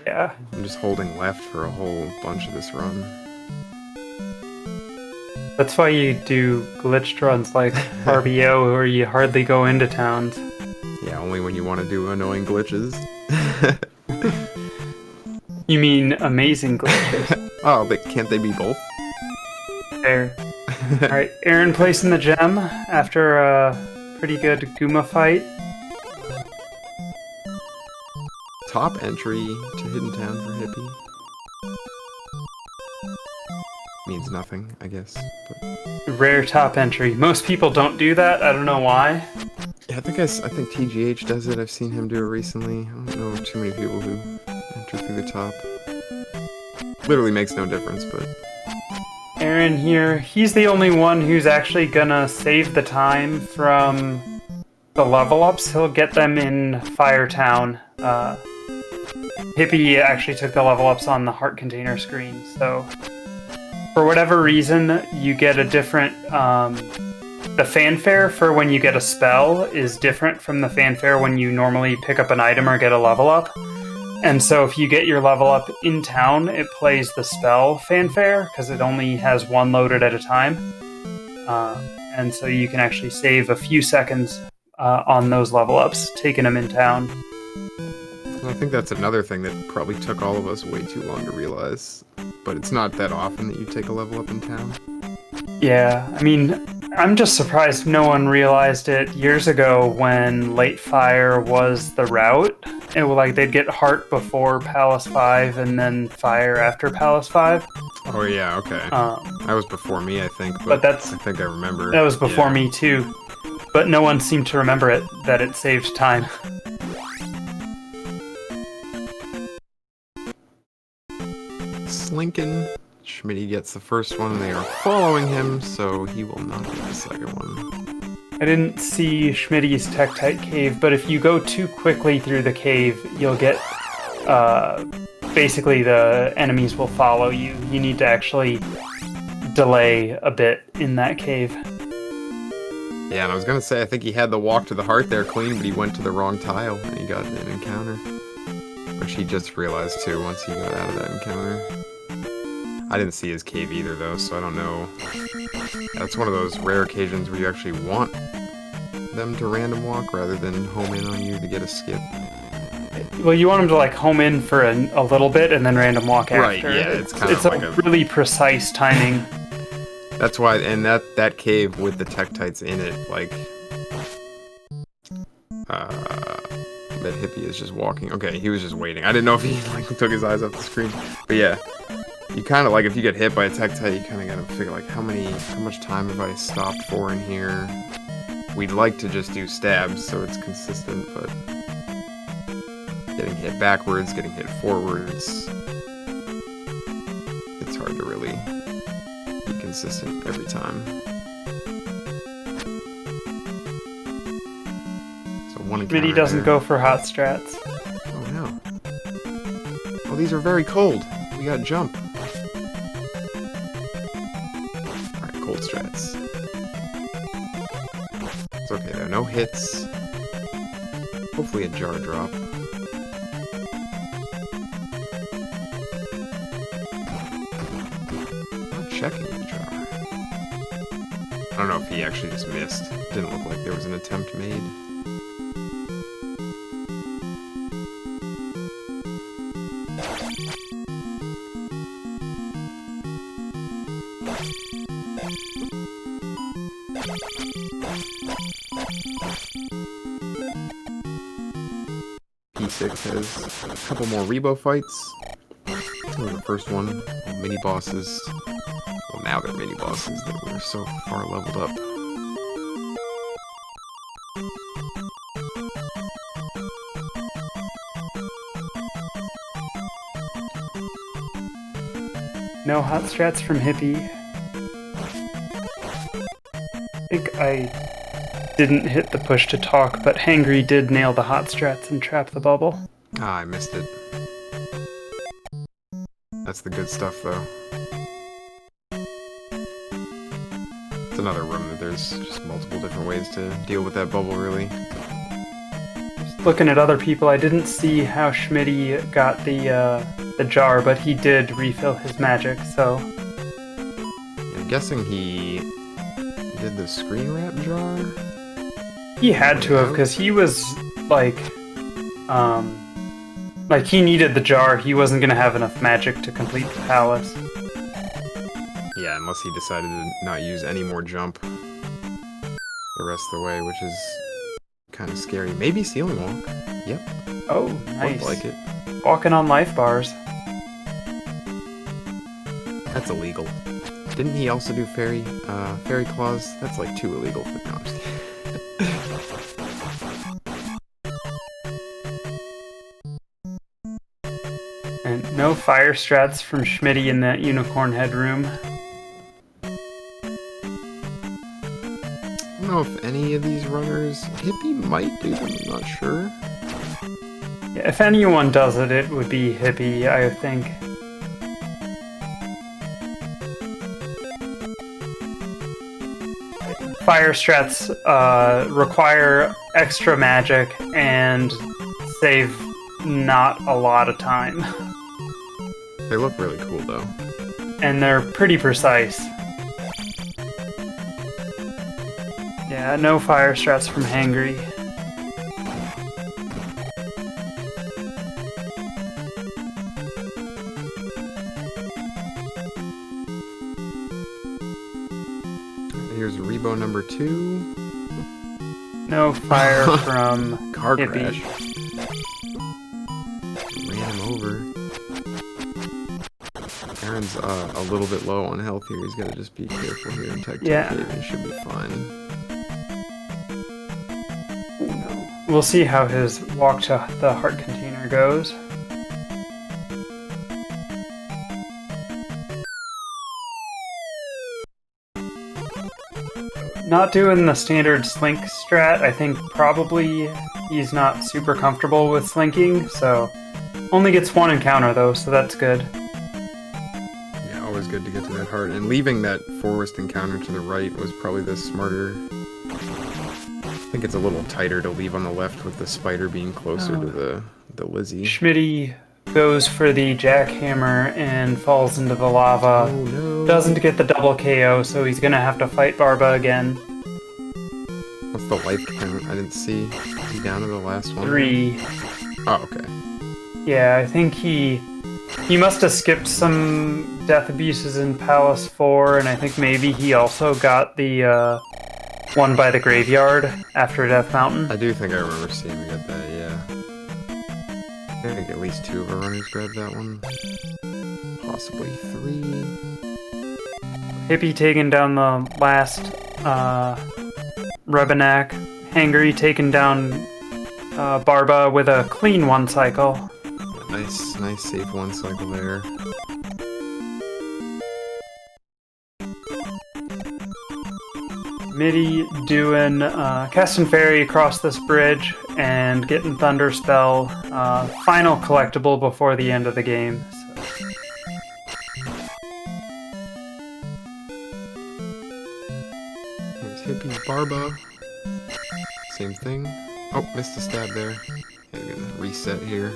Yeah. I'm just holding left for a whole bunch of this run. That's why you do glitched runs like RBO where you hardly go into towns. Yeah, only when you want to do annoying glitches. You mean amazing glitches. Oh, but can't they be both? There. Alright, Aaron placing the gem after a pretty good Guma fight. Top entry to Hidden Town for Hippie. Means nothing, I guess. But Rare top entry. Most people don't do that. I don't know why. yeah, I think TGH does it. I've seen him do it recently. I don't know too many people who enter through the top. Literally makes no difference, but Aaron here, he's the only one who's actually gonna save the time from the level ups. He'll get them in Firetown. Hippie actually took the level ups on the heart container screen, so for whatever reason, you get a different, the fanfare for when you get a spell is different from the fanfare when you normally pick up an item or get a level up. And so if you get your level up in town, it plays the spell fanfare, because it only has one loaded at a time. And so you can actually save a few seconds on those level ups, taking them in town. I think that's another thing that probably took all of us way too long to realize. But it's not that often that you take a level up in town. Yeah, I mean, I'm just surprised no one realized it years ago when Late Fire was the route. It was like they'd get Heart before Palace 5 and then Fire after Palace 5. Oh yeah, okay. That was before me, I think. But I think I remember. That was before me too. But no one seemed to remember it, that it saved time. Slinkin. Schmitty gets the first one, and they are following him, so he will not get the second one. I didn't see Schmitty's Tektite cave, but if you go too quickly through the cave, you'll get, basically the enemies will follow you. You need to actually delay a bit in that cave. Yeah, and I was gonna say, I think he had the walk to the heart there clean, but he went to the wrong tile, and he got an encounter. Which he just realized too once he got out of that encounter. I didn't see his cave either though, so I don't know. That's one of those rare occasions where you actually want them to random walk rather than home in on you to get a skip. Well, you want them to like home in for a little bit and then random walk after. Right, yeah, it's kind of like a really precise timing. That's why, and that cave with the Tektites in it, like, that Hippie is just walking. Okay, he was just waiting. I didn't know if he like took his eyes off the screen, but yeah. You kind of, like, if you get hit by a Tektite, you kind of gotta figure, like, how much time have I stopped for in here? We'd like to just do stabs, so it's consistent, but getting hit backwards, getting hit forwards, it's hard to really be consistent every time. So one encounter Schmitty doesn't there. go for hot strats. Oh no. Oh, these are very cold. We gotta jump. Alright, cold strats. It's okay, there are no hits. Hopefully a jar drop. Not checking the jar. I don't know if he actually just missed. Didn't look like there was an attempt made. P6 has a couple more Rebo fights. The first one, mini bosses. Well, now they're mini bosses that were so far leveled up. No hot strats from Hippie. I think I didn't hit the push to talk, but Hangry did nail the hot strats and trap the bubble. Ah, I missed it. That's the good stuff, though. It's another room that there's just multiple different ways to deal with that bubble, really. Just looking at other people, I didn't see how Schmitty got the jar, but he did refill his magic, so... I'm guessing he did the screen wrap jar? He had to have, because he was, like, he needed the jar. He wasn't going to have enough magic to complete the palace. Yeah, unless he decided to not use any more jump the rest of the way, which is kind of scary. Maybe ceiling walk. Yep. Oh, nice. Looked like it. Walking on life bars. That's illegal. Didn't he also do fairy claws? That's like too illegal for no, I'm just kidding. And no fire strats from Schmitty in that unicorn head room. I don't know if any of these runners... Hippie might do them, I'm not sure. Yeah, if anyone does it, it would be Hippie, I think. Fire strats require extra magic and save not a lot of time. They look really cool, though. And they're pretty precise. Yeah, no fire strats from Hangry. Here's Rebo number 2. No fire from Car Hippie. crash. Ran him over. Aaron's a little bit low on health here. He's got to just be careful here and tech Yeah. cave. He should be fine. We'll see how his walk to the heart container goes. Not doing the standard slink strat. I think probably he's not super comfortable with slinking, so only gets one encounter though, so that's good. Yeah, always good to get to that heart. And leaving that forest encounter to the right was probably the smarter... I think it's a little tighter to leave on the left with the spider being closer to the Lizzie. Schmitty goes for the jackhammer and falls into the lava. Oh no. Doesn't get the double KO, so he's gonna have to fight Barba again. What's the life count? I didn't see. Is he down to the last one? 3. Oh, okay. Yeah, I think he must have skipped some death abuses in Palace 4, and I think maybe he also got the one by the graveyard after Death Mountain. I do think I remember seeing him get that, yeah. I think at least 2 of our runners grabbed that one. Possibly 3. Hippie taking down the last Rubenak. Hangry taking down Barba with a clean 1 cycle. Nice safe 1 cycle there. Mitty doing Cast and Fairy across this bridge and getting Thunder Spell. Final collectible before the end of the game. There's Hippie, Barba. Same thing. Oh, missed a stab there. Yeah, gonna reset here.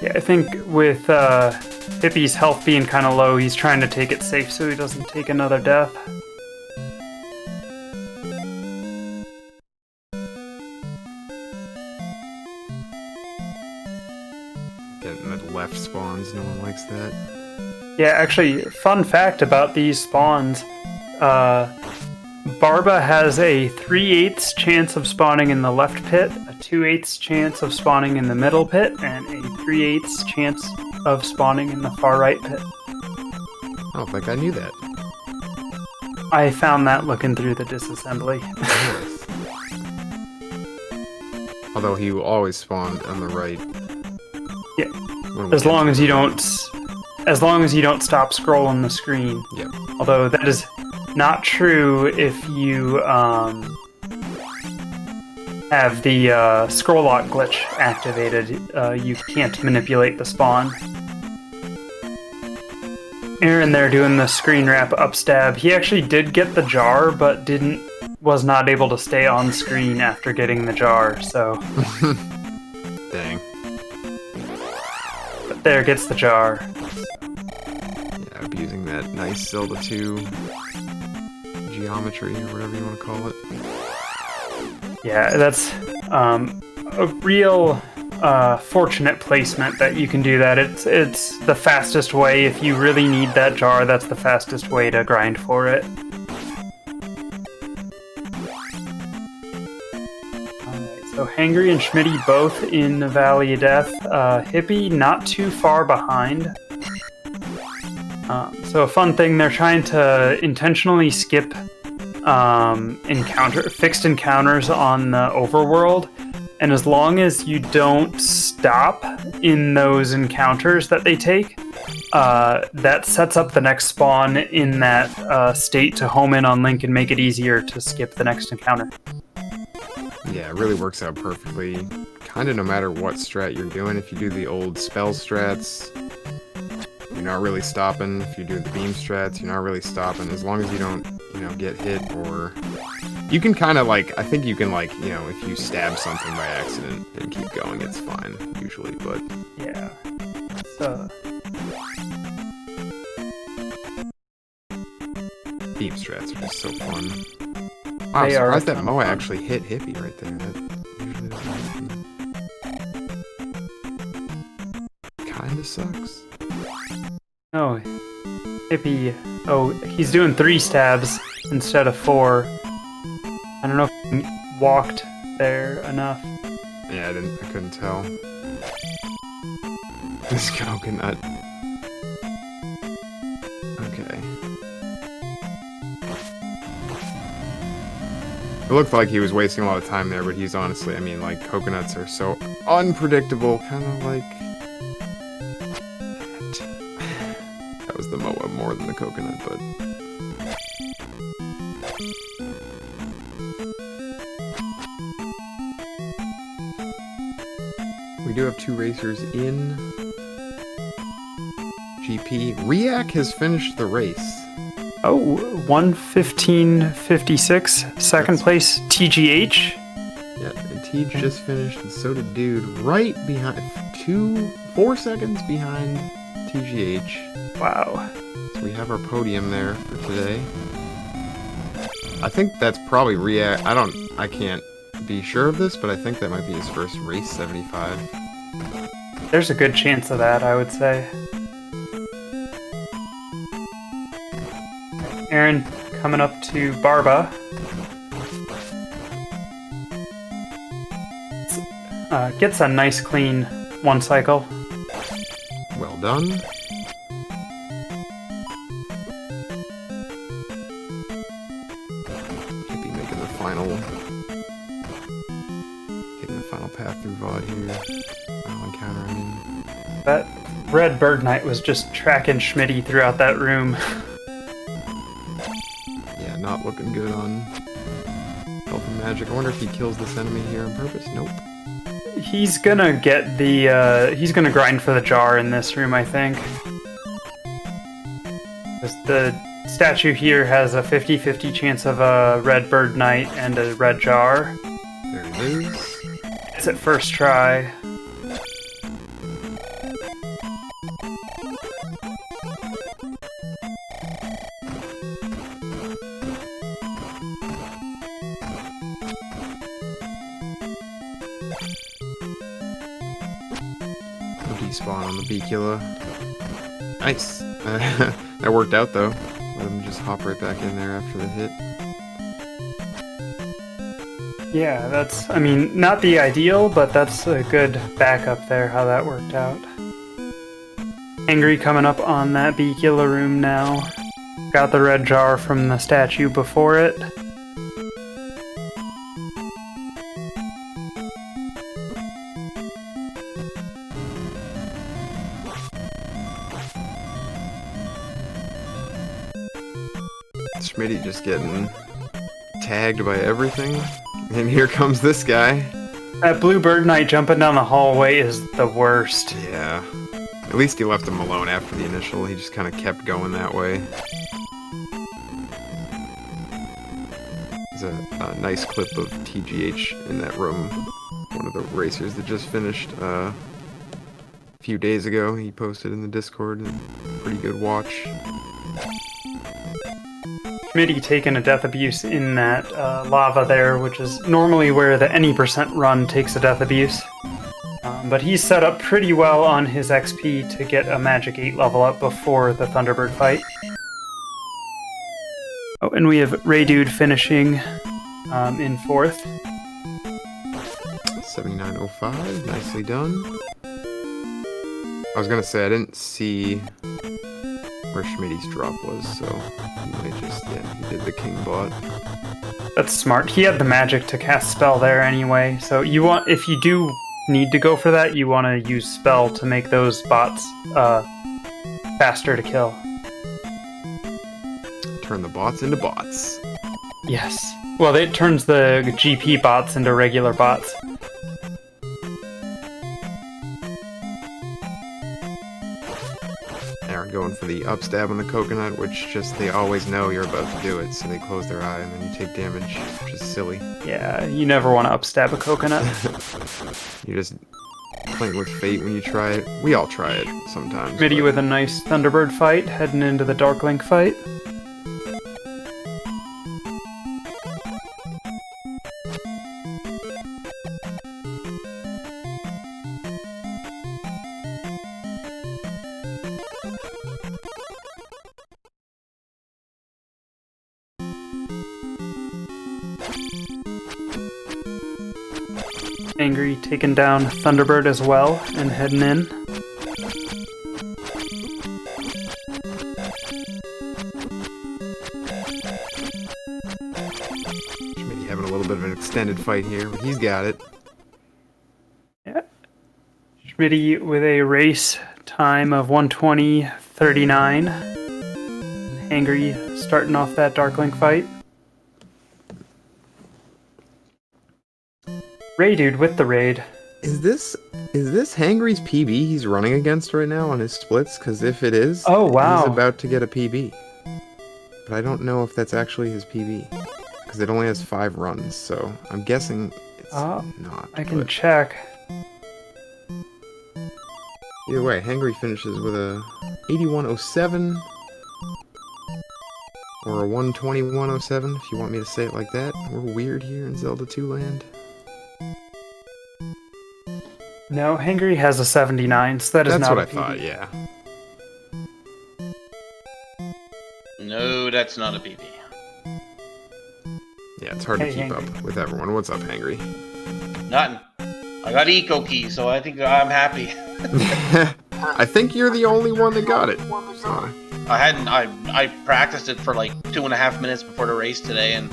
Yeah, I think with Hippie's health being kind of low, he's trying to take it safe so he doesn't take another death. Getting the left spawns, no one likes that. Yeah, actually, fun fact about these spawns. Barba has a 3/8 chance of spawning in the left pit, a 2/8 chance of spawning in the middle pit, and a 3/8 chance of spawning in the far right pit. I don't think I knew that. I found that looking through the disassembly. Although he will always spawn on the right. Yeah, when we as get long to as the you right. don't as long as you don't stop scrolling the screen. Yep. Although that is not true if you have the scroll lock glitch activated. You can't manipulate the spawn. Aaron there doing the screen wrap upstab. He actually did get the jar, but was not able to stay on screen after getting the jar, so... Dang. But there, gets the jar. Yeah, abusing that nice Zelda 2 geometry, or whatever you want to call it. Yeah, that's a real fortunate placement that you can do that. It's the fastest way. If you really need that jar, that's the fastest way to grind for it. Alright, so Hangry and Schmitty both in the Valley of Death. Hippie not too far behind. So a fun thing, they're trying to intentionally skip fixed encounters on the overworld, and as long as you don't stop in those encounters that they take, that sets up the next spawn in that state to home in on Link and make it easier to skip the next encounter. Yeah, it really works out perfectly. Kind of no matter what strat you're doing. If you do the old spell strats, you're not really stopping. If you do the beam strats, you're not really stopping. As long as you don't, get hit, or... You can kind of, I think you can, if you stab something by accident and keep going, it's fine, usually, but... Yeah. Beam strats are just so fun. Wow, I'm surprised that Moa actually hit Hippie right there. That usually doesn't happen. Kinda sucks. Oh, Hippie. Oh, he's doing 3 stabs instead of 4. I don't know if he walked there enough. Yeah, I couldn't tell. This coconut. Okay. It looked like he was wasting a lot of time there, but he's honestly, coconuts are so unpredictable, kind of like... That was the Moa more than the coconut, but... We do have 2 racers in GP. Riak has finished the race. Oh, 1:15:56. Second place, TGH. Yeah, and Tej just finished, and so did Dude, right behind, 4 seconds behind TGH. Wow. So we have our podium there for today. I think that's probably Riak. I can't be sure of this, but I think that might be his first race 75. There's a good chance of that, I would say. Aaron coming up to Barba. Gets a nice clean 1 cycle. Well done. Hippie making the final... Hitting the final path through VOD here. Final encounter, I mean. That Red Bird Knight was just tracking Schmitty throughout that room. Yeah, not looking good on Health and Magic. I wonder if he kills this enemy here on purpose. Nope. He's gonna get the, he's gonna grind for the jar in this room, I think. The statue here has a 50-50 chance of a Red Bird Knight and a red jar. There it is. It's at first try. Despawn on the Bicula. Nice. That worked out though. Let him just hop right back in there after the hit. Yeah, that's, I mean, not the ideal, but that's a good backup there, how that worked out. Angry coming up on that Bicula room now. Got the red jar from the statue before it. Schmitty just getting tagged by everything. And here comes this guy. That blue bird knight jumping down the hallway is the worst. Yeah. At least he left him alone after the initial. He just kind of kept going that way. There's a nice clip of TGH in that room. One of the racers that just finished a few days ago. He posted in the Discord. And pretty good watch. Schmitty taking a death abuse in that lava there, which is normally where the any percent run takes a death abuse. But he's set up pretty well on his XP to get a Magic 8 level up before the Thunderbird fight. Oh, and we have Ray Dude finishing in 4th. 79.05, nicely done. I was gonna say I didn't see where Schmitty's drop was, so he might just, yeah, he did the King bot. That's smart. He had the magic to cast spell there anyway, so you want, if you do need to go for that, you want to use spell to make those bots faster to kill. Turn the bots into bots. Yes. Well, it turns the GP bots into regular bots. Aaron going for the upstab on the coconut, which just they always know you're about to do it, so they close their eye and then you take damage, which is silly. Yeah, you never want to upstab a coconut. You're just playing with fate when you try it. We all try it sometimes. Schmitty with a nice Thunderbird fight, heading into the Dark Link fight. Angry taking down Thunderbird as well and heading in. Schmitty having a little bit of an extended fight here, but he's got it. Yeah. Schmitty with a race time of 1:20:39. Angry starting off that Dark Link fight. Ray Dude with the raid. Is this Hangry's PB he's running against right now on his splits? Because if it is, Oh, wow. he's about to get a PB. But I don't know if that's actually his PB. Because it only has 5 runs, so I'm guessing it's not. I can but check. either way, Hangry finishes with a 81.07 or a 121.07, if you want me to say it like that. We're weird here in Zelda 2 land. No, Hangry has a 79, so that is That's not what a I PB. thought, yeah. No, that's not a PB. Yeah, it's hard Hey, to keep Hangry. up with everyone. What's up, Hangry? Nothing. I got eco key, so I think I'm happy. I think you're the only one that got it. So. I practiced it for like 2.5 minutes before the race today, and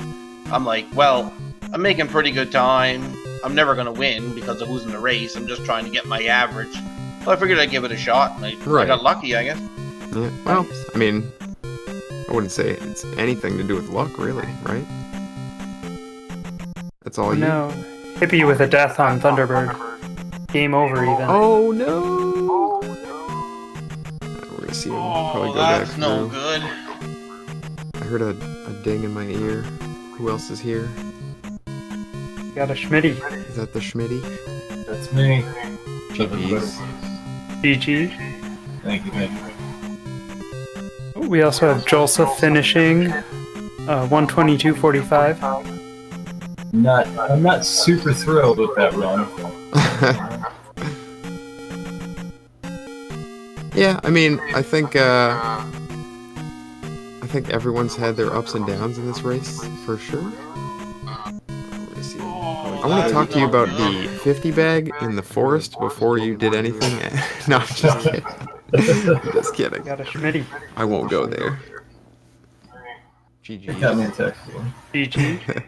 I'm like, well, I'm making pretty good time. I'm never gonna win because of who's in the race. I'm just trying to get my average. So I figured I'd give it a shot. And I Right. got lucky, I guess. Yeah, well, I mean, I wouldn't say it's anything to do with luck, really, right? That's all you. No. Hippie with a death on Thunderbird. Game over even. Oh no! We're gonna see him probably Oh, go back that's no through. good. I heard a ding in my ear. Who else is here? Got a Schmitty. Is that the Schmitty? That's me. GG's. GG. Thank you, thank you. We also have Jolsa finishing 1:22:45. I'm not super thrilled with that run. Yeah, I mean, I think everyone's had their ups and downs in this race for sure. I want to talk to you about the 50 bag in the forest before you did anything. No, I'm just kidding. I'm just kidding. Got a Schmitty. I won't go there. It got me GG. a text. GG.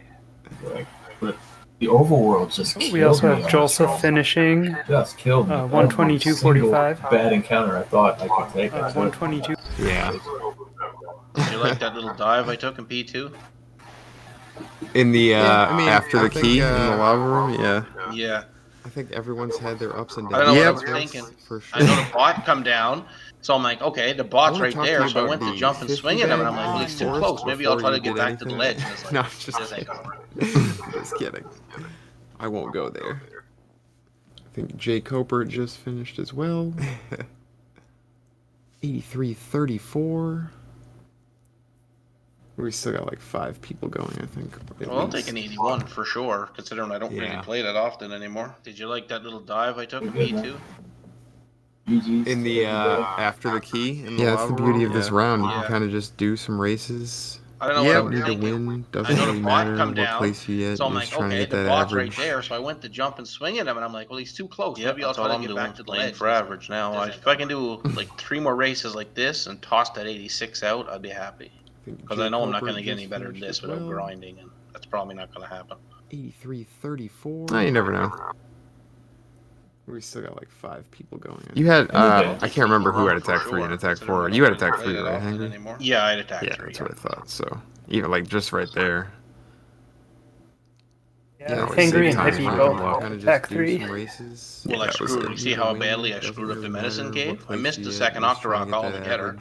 But the overworld just killed We also me. have Jolsa finishing Just killed me. 1:22:45. Bad encounter I thought I could take. 1:22. Yeah. you like that little dive I took in P2? In the Yeah, I mean, after the I think, key in the lava room, yeah. Yeah. I think everyone's had their ups and I downs. don't know what I Yep, was thinking. for sure. I know the bot come down, so I'm like, okay, the bot's wanna right talk to there. you So I about went to the jump and 50 swing at him, and I'm bag like, well, he's too forest close. Maybe I'll before try to you get did back to the anything. ledge. And it's like, No, I'm just this ain't kidding. gonna work. Just kidding. I won't go there. I think Jay Copert just finished as well. 83-34. We still got like 5 people going, I think. at Well, I'll take least. an 81 for sure, considering I don't really Yeah. play that often anymore. Did you like that little dive I took in Good, P2? GG's. In the after the key in the Yeah, that's the lava beauty room, of this yeah. round. You Yeah. can kind of just do some races. I don't know Yeah, what I don't was need to thinking. win. I Doesn't know really the bot matter come what down, place you get. so I'm You're like, just trying to okay, get the that bot's average. right there. So I went to jump and swing at him, and I'm like, well, he's too close. Yeah, Maybe I'll try to get back to the ledge. For average now. If I can do like 3 more races like this and toss that 86 out, I'd be happy. Because I know I'm not going to get any better than this without grinding, and that's probably not going to happen. 83-34. Oh, you never know. We still got like 5 people going. You had, Okay. I can't remember who had attack 3 and attack 4. You had attack 3, right, Hangry? Yeah, I'd attack Yeah, 3. that's what I thought. So, even like just right there. Yeah, always Angry save and time Hippie when both I'm locked. Kind of attack just do 3. some races. Well, I Yeah, it was screwed. good. You see how badly I screwed up the medicine cave? I missed the second Octorok altogether.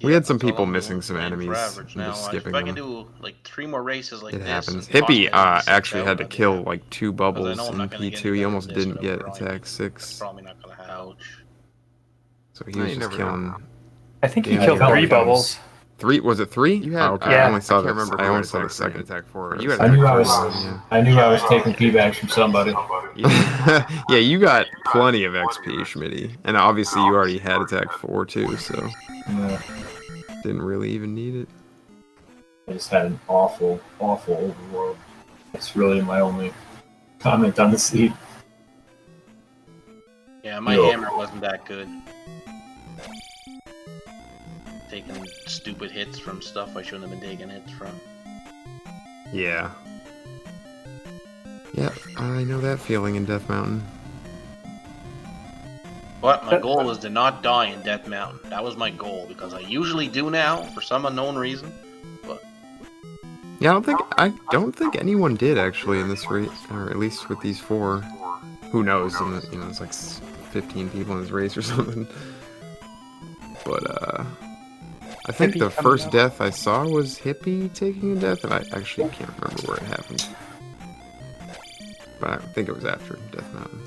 We had some that's all people I'm missing doing, some playing for enemies average and now. just skipping If I can them. do like 3 more races like It this, happens. and toss Hippie that 86 actually out, had to I'd be kill happy. like 2 'Cause I bubbles know I'm in not gonna get P2. any He better almost than this didn't without get grinding. attack That's 6. probably not gonna happen. Ouch. So he No, was you just never know. killing. I think he Yeah, killed I 3 felt bubbles. 3? Was it 3? You had, okay. Yeah. I only saw I can't that. remember I who only had saw the attack 3 and second. attack 4. You You had I attack knew I 4. was. Yeah. I knew I was taking feedback from somebody. Yeah, you got plenty of XP, Schmitty. And obviously you already had attack 4 too, so Yeah, didn't really even need it. I just had an awful overworld. That's really my only comment on the seed. Yeah, my Yo. hammer wasn't that good. Taking stupid hits from stuff I shouldn't have been taking hits from. Yeah. Yeah, I know that feeling in Death Mountain. But my goal is to not die in Death Mountain. That was my goal, because I usually do now, for some unknown reason. But Yeah, I don't think anyone did actually in this race, or at least with these 4. Who knows? And you know, it's like 15 people in this race or something. But I think Hippie the coming first up. death I saw was Hippie taking a death, and I actually can't remember where it happened. But I think it was after Death Mountain.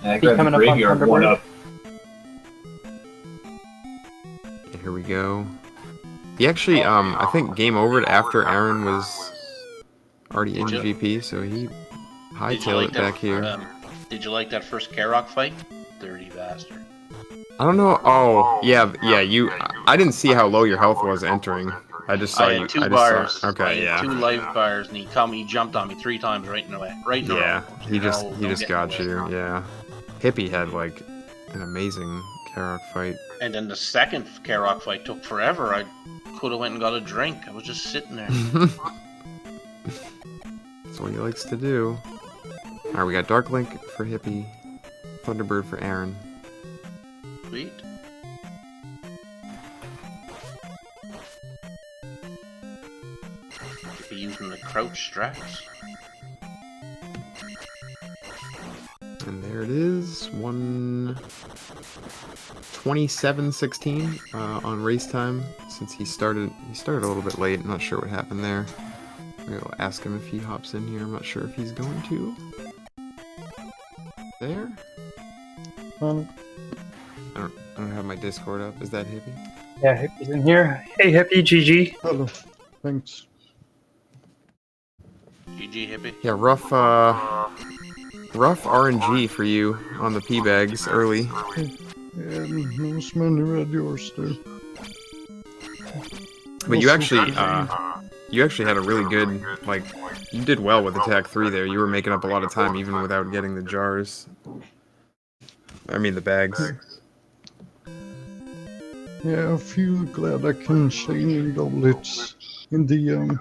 I grabbed coming the up on graveyard one Thunderbird? up. Yeah, here we go. He actually, I think game overed after Aaron was already in Did you- GP, so he did you hightailed like it back here. Did you like that first Karok fight? Dirty bastard. I don't know. Oh, yeah. I didn't see how low your health was entering. I just saw I you. had 2 I just bars. saw. Okay, I had yeah. 2 life bars, and he jumped on me 3 times right in the way. Right in the Yeah, row. he just No, don't get got in the way. you. Yeah. Hippie had like an amazing Karok fight. And then the second Karok fight took forever. I could have went and got a drink. I was just sitting there. That's what he likes to do. Alright, we got Dark Link for Hippie, Thunderbird for Aaron. Sweet. Be using the crouch straps. And there it is, 1:27:16 on race time. Since he started a little bit late. I'm not sure what happened there. We'll ask him if he hops in here. I'm not sure if he's going to. There? I don't have my Discord up. Is that Hippie? Yeah, Hippie's in here. Hey, Hippie, GG. Hello. Thanks. GG hippie. Yeah, rough RNG for you on the P bags early. No as many red yours too. But you actually had a really good, like, you did well with attack 3 there. You were making up a lot of time even without getting the jars. I mean the bags. Yeah, I feel glad I can chain in goblets in the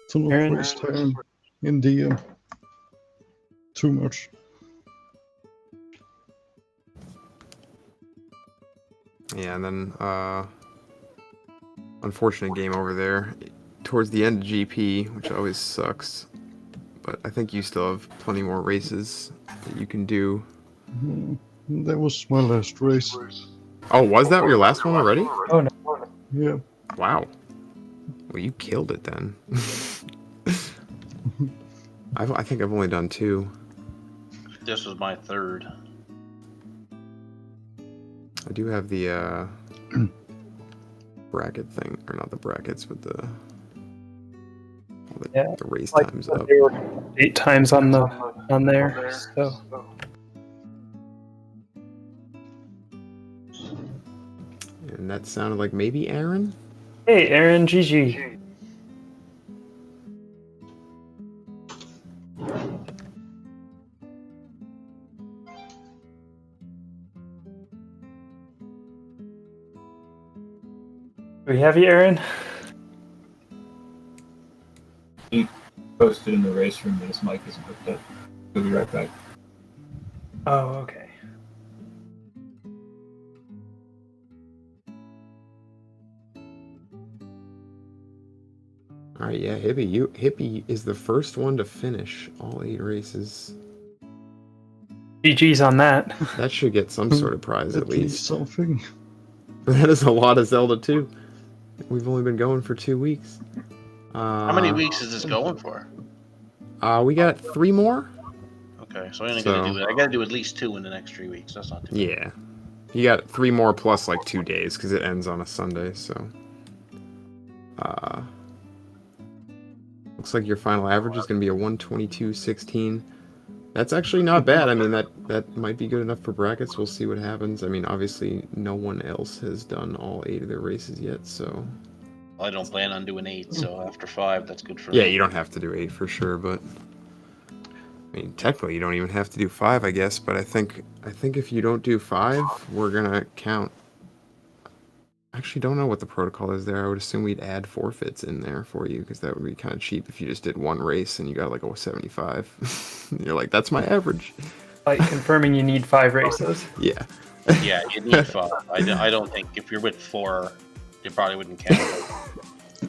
to not Aaron? waste time. in DM. Too much. Yeah, and then unfortunate game over there towards the end of GP, which always sucks. But I think you still have plenty more races that you can do. That was my last race. Oh, was that your last one already? Oh no. Yeah. Wow. Well, you killed it then. I think I've only done 2. This was my third. I do have the bracket thing, or not the brackets, but the race times up. There were 8 times on there. So And that sounded like maybe Aaron? hey, Aaron, GG. Do we have you, Aaron? He posted in the race room that his mic isn't hooked up. He'll be right back. Oh, okay. All right, yeah, Hippie is the first one to finish all 8 races. GG's on that. That should get some sort of prize at least. something. That is a lot of Zelda too. We've only been going for 2 weeks. How many weeks is this going for? We got 3 more. Okay, so I gotta do at least 2 in the next 3 weeks. That's not too bad. Yeah, you got 3 more plus like 2 days because it ends on a Sunday. So, looks like your final average is going to be a 122.16. That's actually not bad. I mean, that might be good enough for brackets. We'll see what happens. I mean, obviously, no one else has done all 8 of their races yet, so... I don't plan on doing 8, so after 5, that's good for Yeah, me. you don't have to do 8 for sure, but... I mean, technically, you don't even have to do 5, I guess, but I think if you don't do 5, we're gonna count... I actually don't know what the protocol is there. I would assume we'd add forfeits in there for you, because that would be kind of cheap if you just did 1 race and you got like a 75. You're like, that's my average. Like confirming you need 5 races. Yeah. Yeah, you need 5. I don't think if you're with 4, you probably wouldn't count.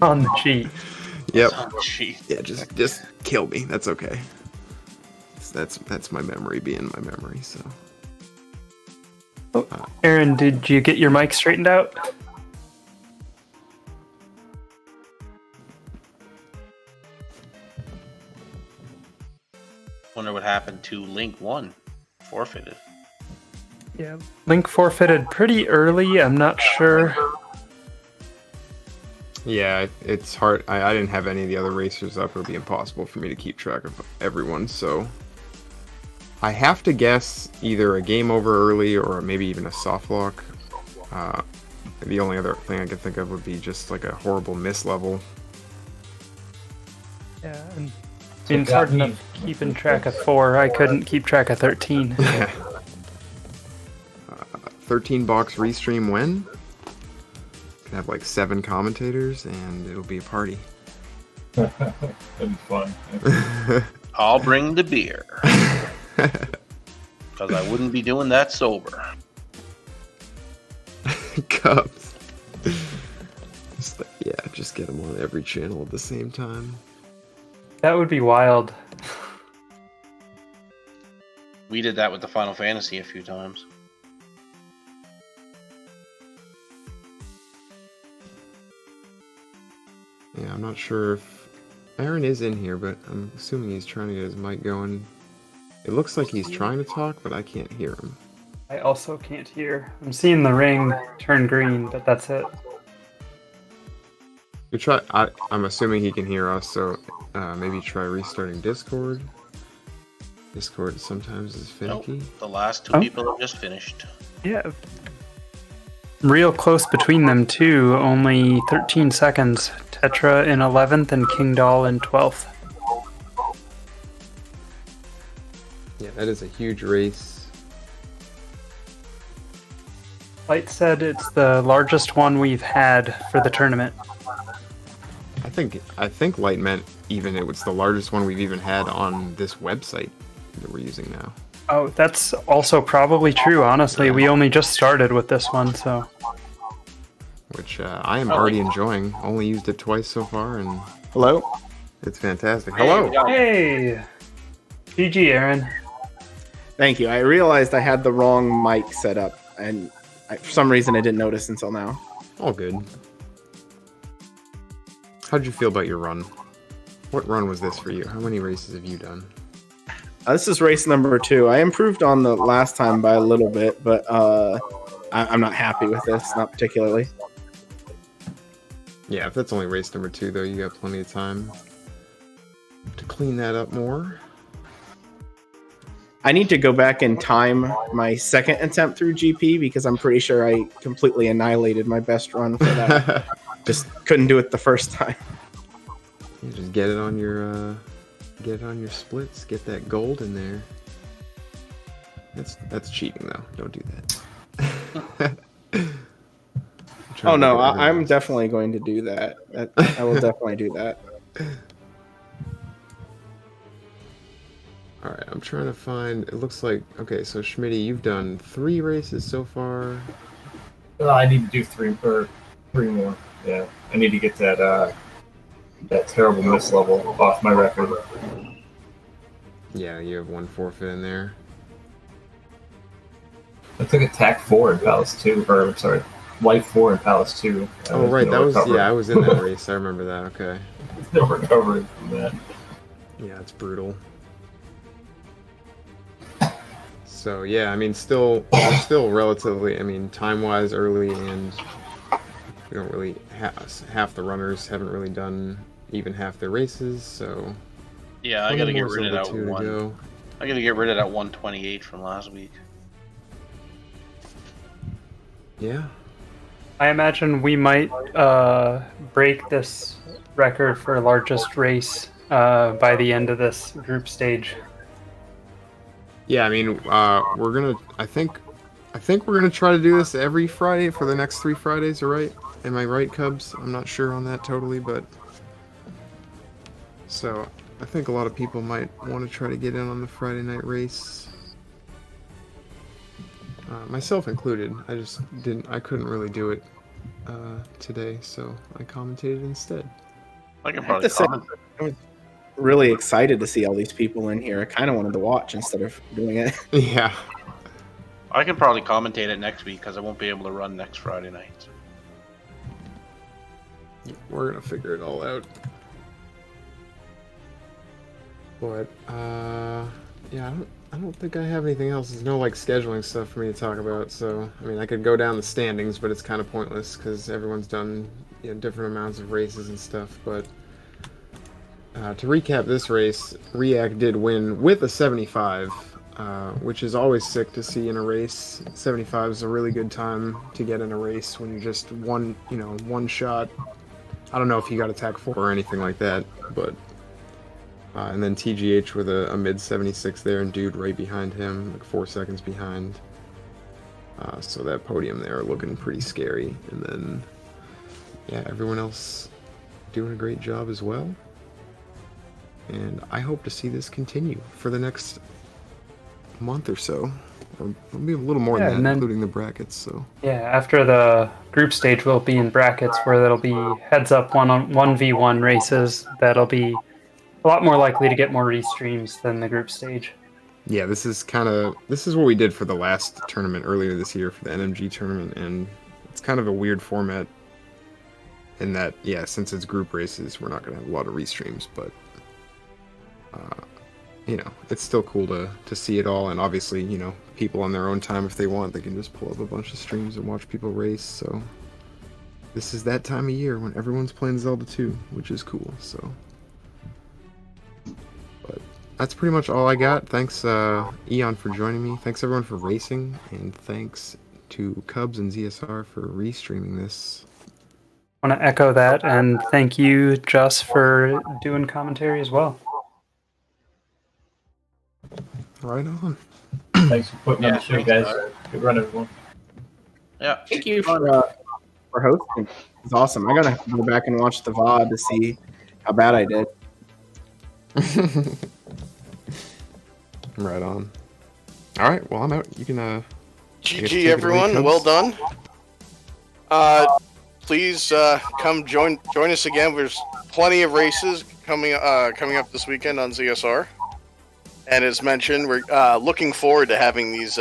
On the cheat. Yep. Oh, jeez. Yeah, just kill me. That's okay. That's my memory being my memory, so. Aaron, did you get your mic straightened out? Wonder what happened to Link 1. Forfeited. Yeah. Link forfeited pretty early. I'm not sure. Yeah, it's hard. I didn't have any of the other racers up. It would be impossible for me to keep track of everyone, so I have to guess either a game over early or maybe even a soft lock. The only other thing I could think of would be just like a horrible miss level. Yeah, and it's hard enough keeping track of 4. I couldn't keep track of 13. Yeah. 13 box restream when? Can have like 7 commentators and it'll be a party. That'd be fun. I'll bring the beer. Because I wouldn't be doing that sober. Cups. Just get them on every channel at the same time. That would be wild. We did that with the Final Fantasy a few times. Yeah, I'm not sure if Aaron is in here, but I'm assuming he's trying to get his mic going. It looks like he's trying to talk, but I can't hear him. I also can't hear. I'm seeing the ring turn green, but that's it. You try. I'm assuming he can hear us, so maybe try restarting Discord. Discord sometimes is finicky. Nope, the last 2 people have just finished. Yeah. Real close between them, too. Only 13 seconds. Tetra in 11th and King Doll in 12th. Yeah, that is a huge race. Light said it's the largest one we've had for the tournament. think Light meant even it was the largest one we've even had on this website that we're using now. Oh, that's also probably true. Honestly, we only just started with this one, so. Which I am already enjoying. Only used it twice so far, and Hello? it's fantastic. Hello. Hey, GG, Aaron. Thank you. I realized I had the wrong mic set up, and for some reason I didn't notice until now. All good. How'd you feel about your run? What run was this for you? How many races have you done? This is race number 2. I improved on the last time by a little bit, but I'm not happy with this, not particularly. Yeah, if that's only race number 2, though, you got plenty of time to clean that up more. I need to go back and time my second attempt through GP because I'm pretty sure I completely annihilated my best run for that. Just couldn't do it the first time. You just get it on your splits, get that gold in there. That's cheating though. Don't do that. Oh no, I'm definitely going to do that. I will definitely do that. All right, I'm trying to find. It looks like okay. So Schmitty, you've done 3 races so far. I need to do 3 more. Yeah, I need to get that terrible miss level off my record. Yeah, you have 1 forfeit in there. I took attack 4 in Palace 2, or I'm sorry, life 4 in Palace 2. Oh right, that was I was in that race. I remember that. Okay. No recovery from that. Yeah, it's brutal. So yeah, I mean, we're still relatively, I mean, time-wise early, and we don't really half the runners haven't really done even half their races. So Yeah, I gotta get rid of that Zelda 2 to one. go. I gotta get rid of that 128 from last week. Yeah. I imagine we might break this record for largest race by the end of this group stage. Yeah, I mean, we're gonna. I think we're gonna try to do this every Friday for the next 3 Fridays. All right? Am I right, Cubs? I'm not sure on that totally, but so I think a lot of people might want to try to get in on the Friday night race. Myself included. I couldn't really do it today, so I commentated instead. I can I have probably to say, comment. I was really excited to see all these people in here. I kind of wanted to watch instead of doing it. Yeah. I can probably commentate it next week because I won't be able to run next Friday night. We're gonna figure it all out. But yeah, I don't think I have anything else. There's no like scheduling stuff for me to talk about. So I mean, I could go down the standings, but it's kind of pointless because everyone's done different amounts of races and stuff. But to recap this race, React did win with a 75, which is always sick to see in a race. 75 is a really good time to get in a race when you're just one shot. I don't know if he got attack 4 or anything like that, but and then TGH with a mid 76 there, and Dude right behind him, like 4 seconds behind. So that podium there looking pretty scary, and then yeah, everyone else doing a great job as well. And I hope to see this continue for the next month or so. Or maybe a little more than that, including the brackets. So yeah, after the group stage, we'll be in brackets where there'll be heads-up 1v1 races that'll be a lot more likely to get more restreams than the group stage. yeah, this is what we did for the last tournament earlier this year for the NMG tournament, and it's kind of a weird format in that, yeah, since it's group races, we're not going to have a lot of restreams, but it's still cool to see it all, and obviously, people on their own time, if they want, they can just pull up a bunch of streams and watch people race. So this is that time of year when everyone's playing Zelda 2, which is cool. So, but that's pretty much all I got. Thanks, Eon, for joining me. Thanks everyone for racing, and thanks to Cubs and ZSR for restreaming this. I want to echo that, and thank you, Just, for doing commentary as well. Right on. Thanks for putting on the show, guys. Good run, everyone. Yeah. Thank you for for hosting. It was awesome. I'm gonna have to go back and watch the VOD to see how bad I did. Right on. All right, well I'm out. You can take GG it away, everyone, Cubs. well done. Please come join us again. There's plenty of races coming up this weekend on ZSR. And as mentioned, we're looking forward to having these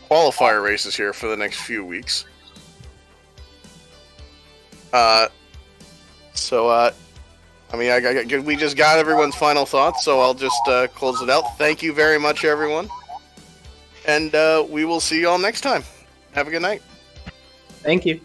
qualifier races here for the next few weeks. We just got everyone's final thoughts, so I'll just close it out. Thank you very much, everyone. And we will see you all next time. Have a good night. Thank you.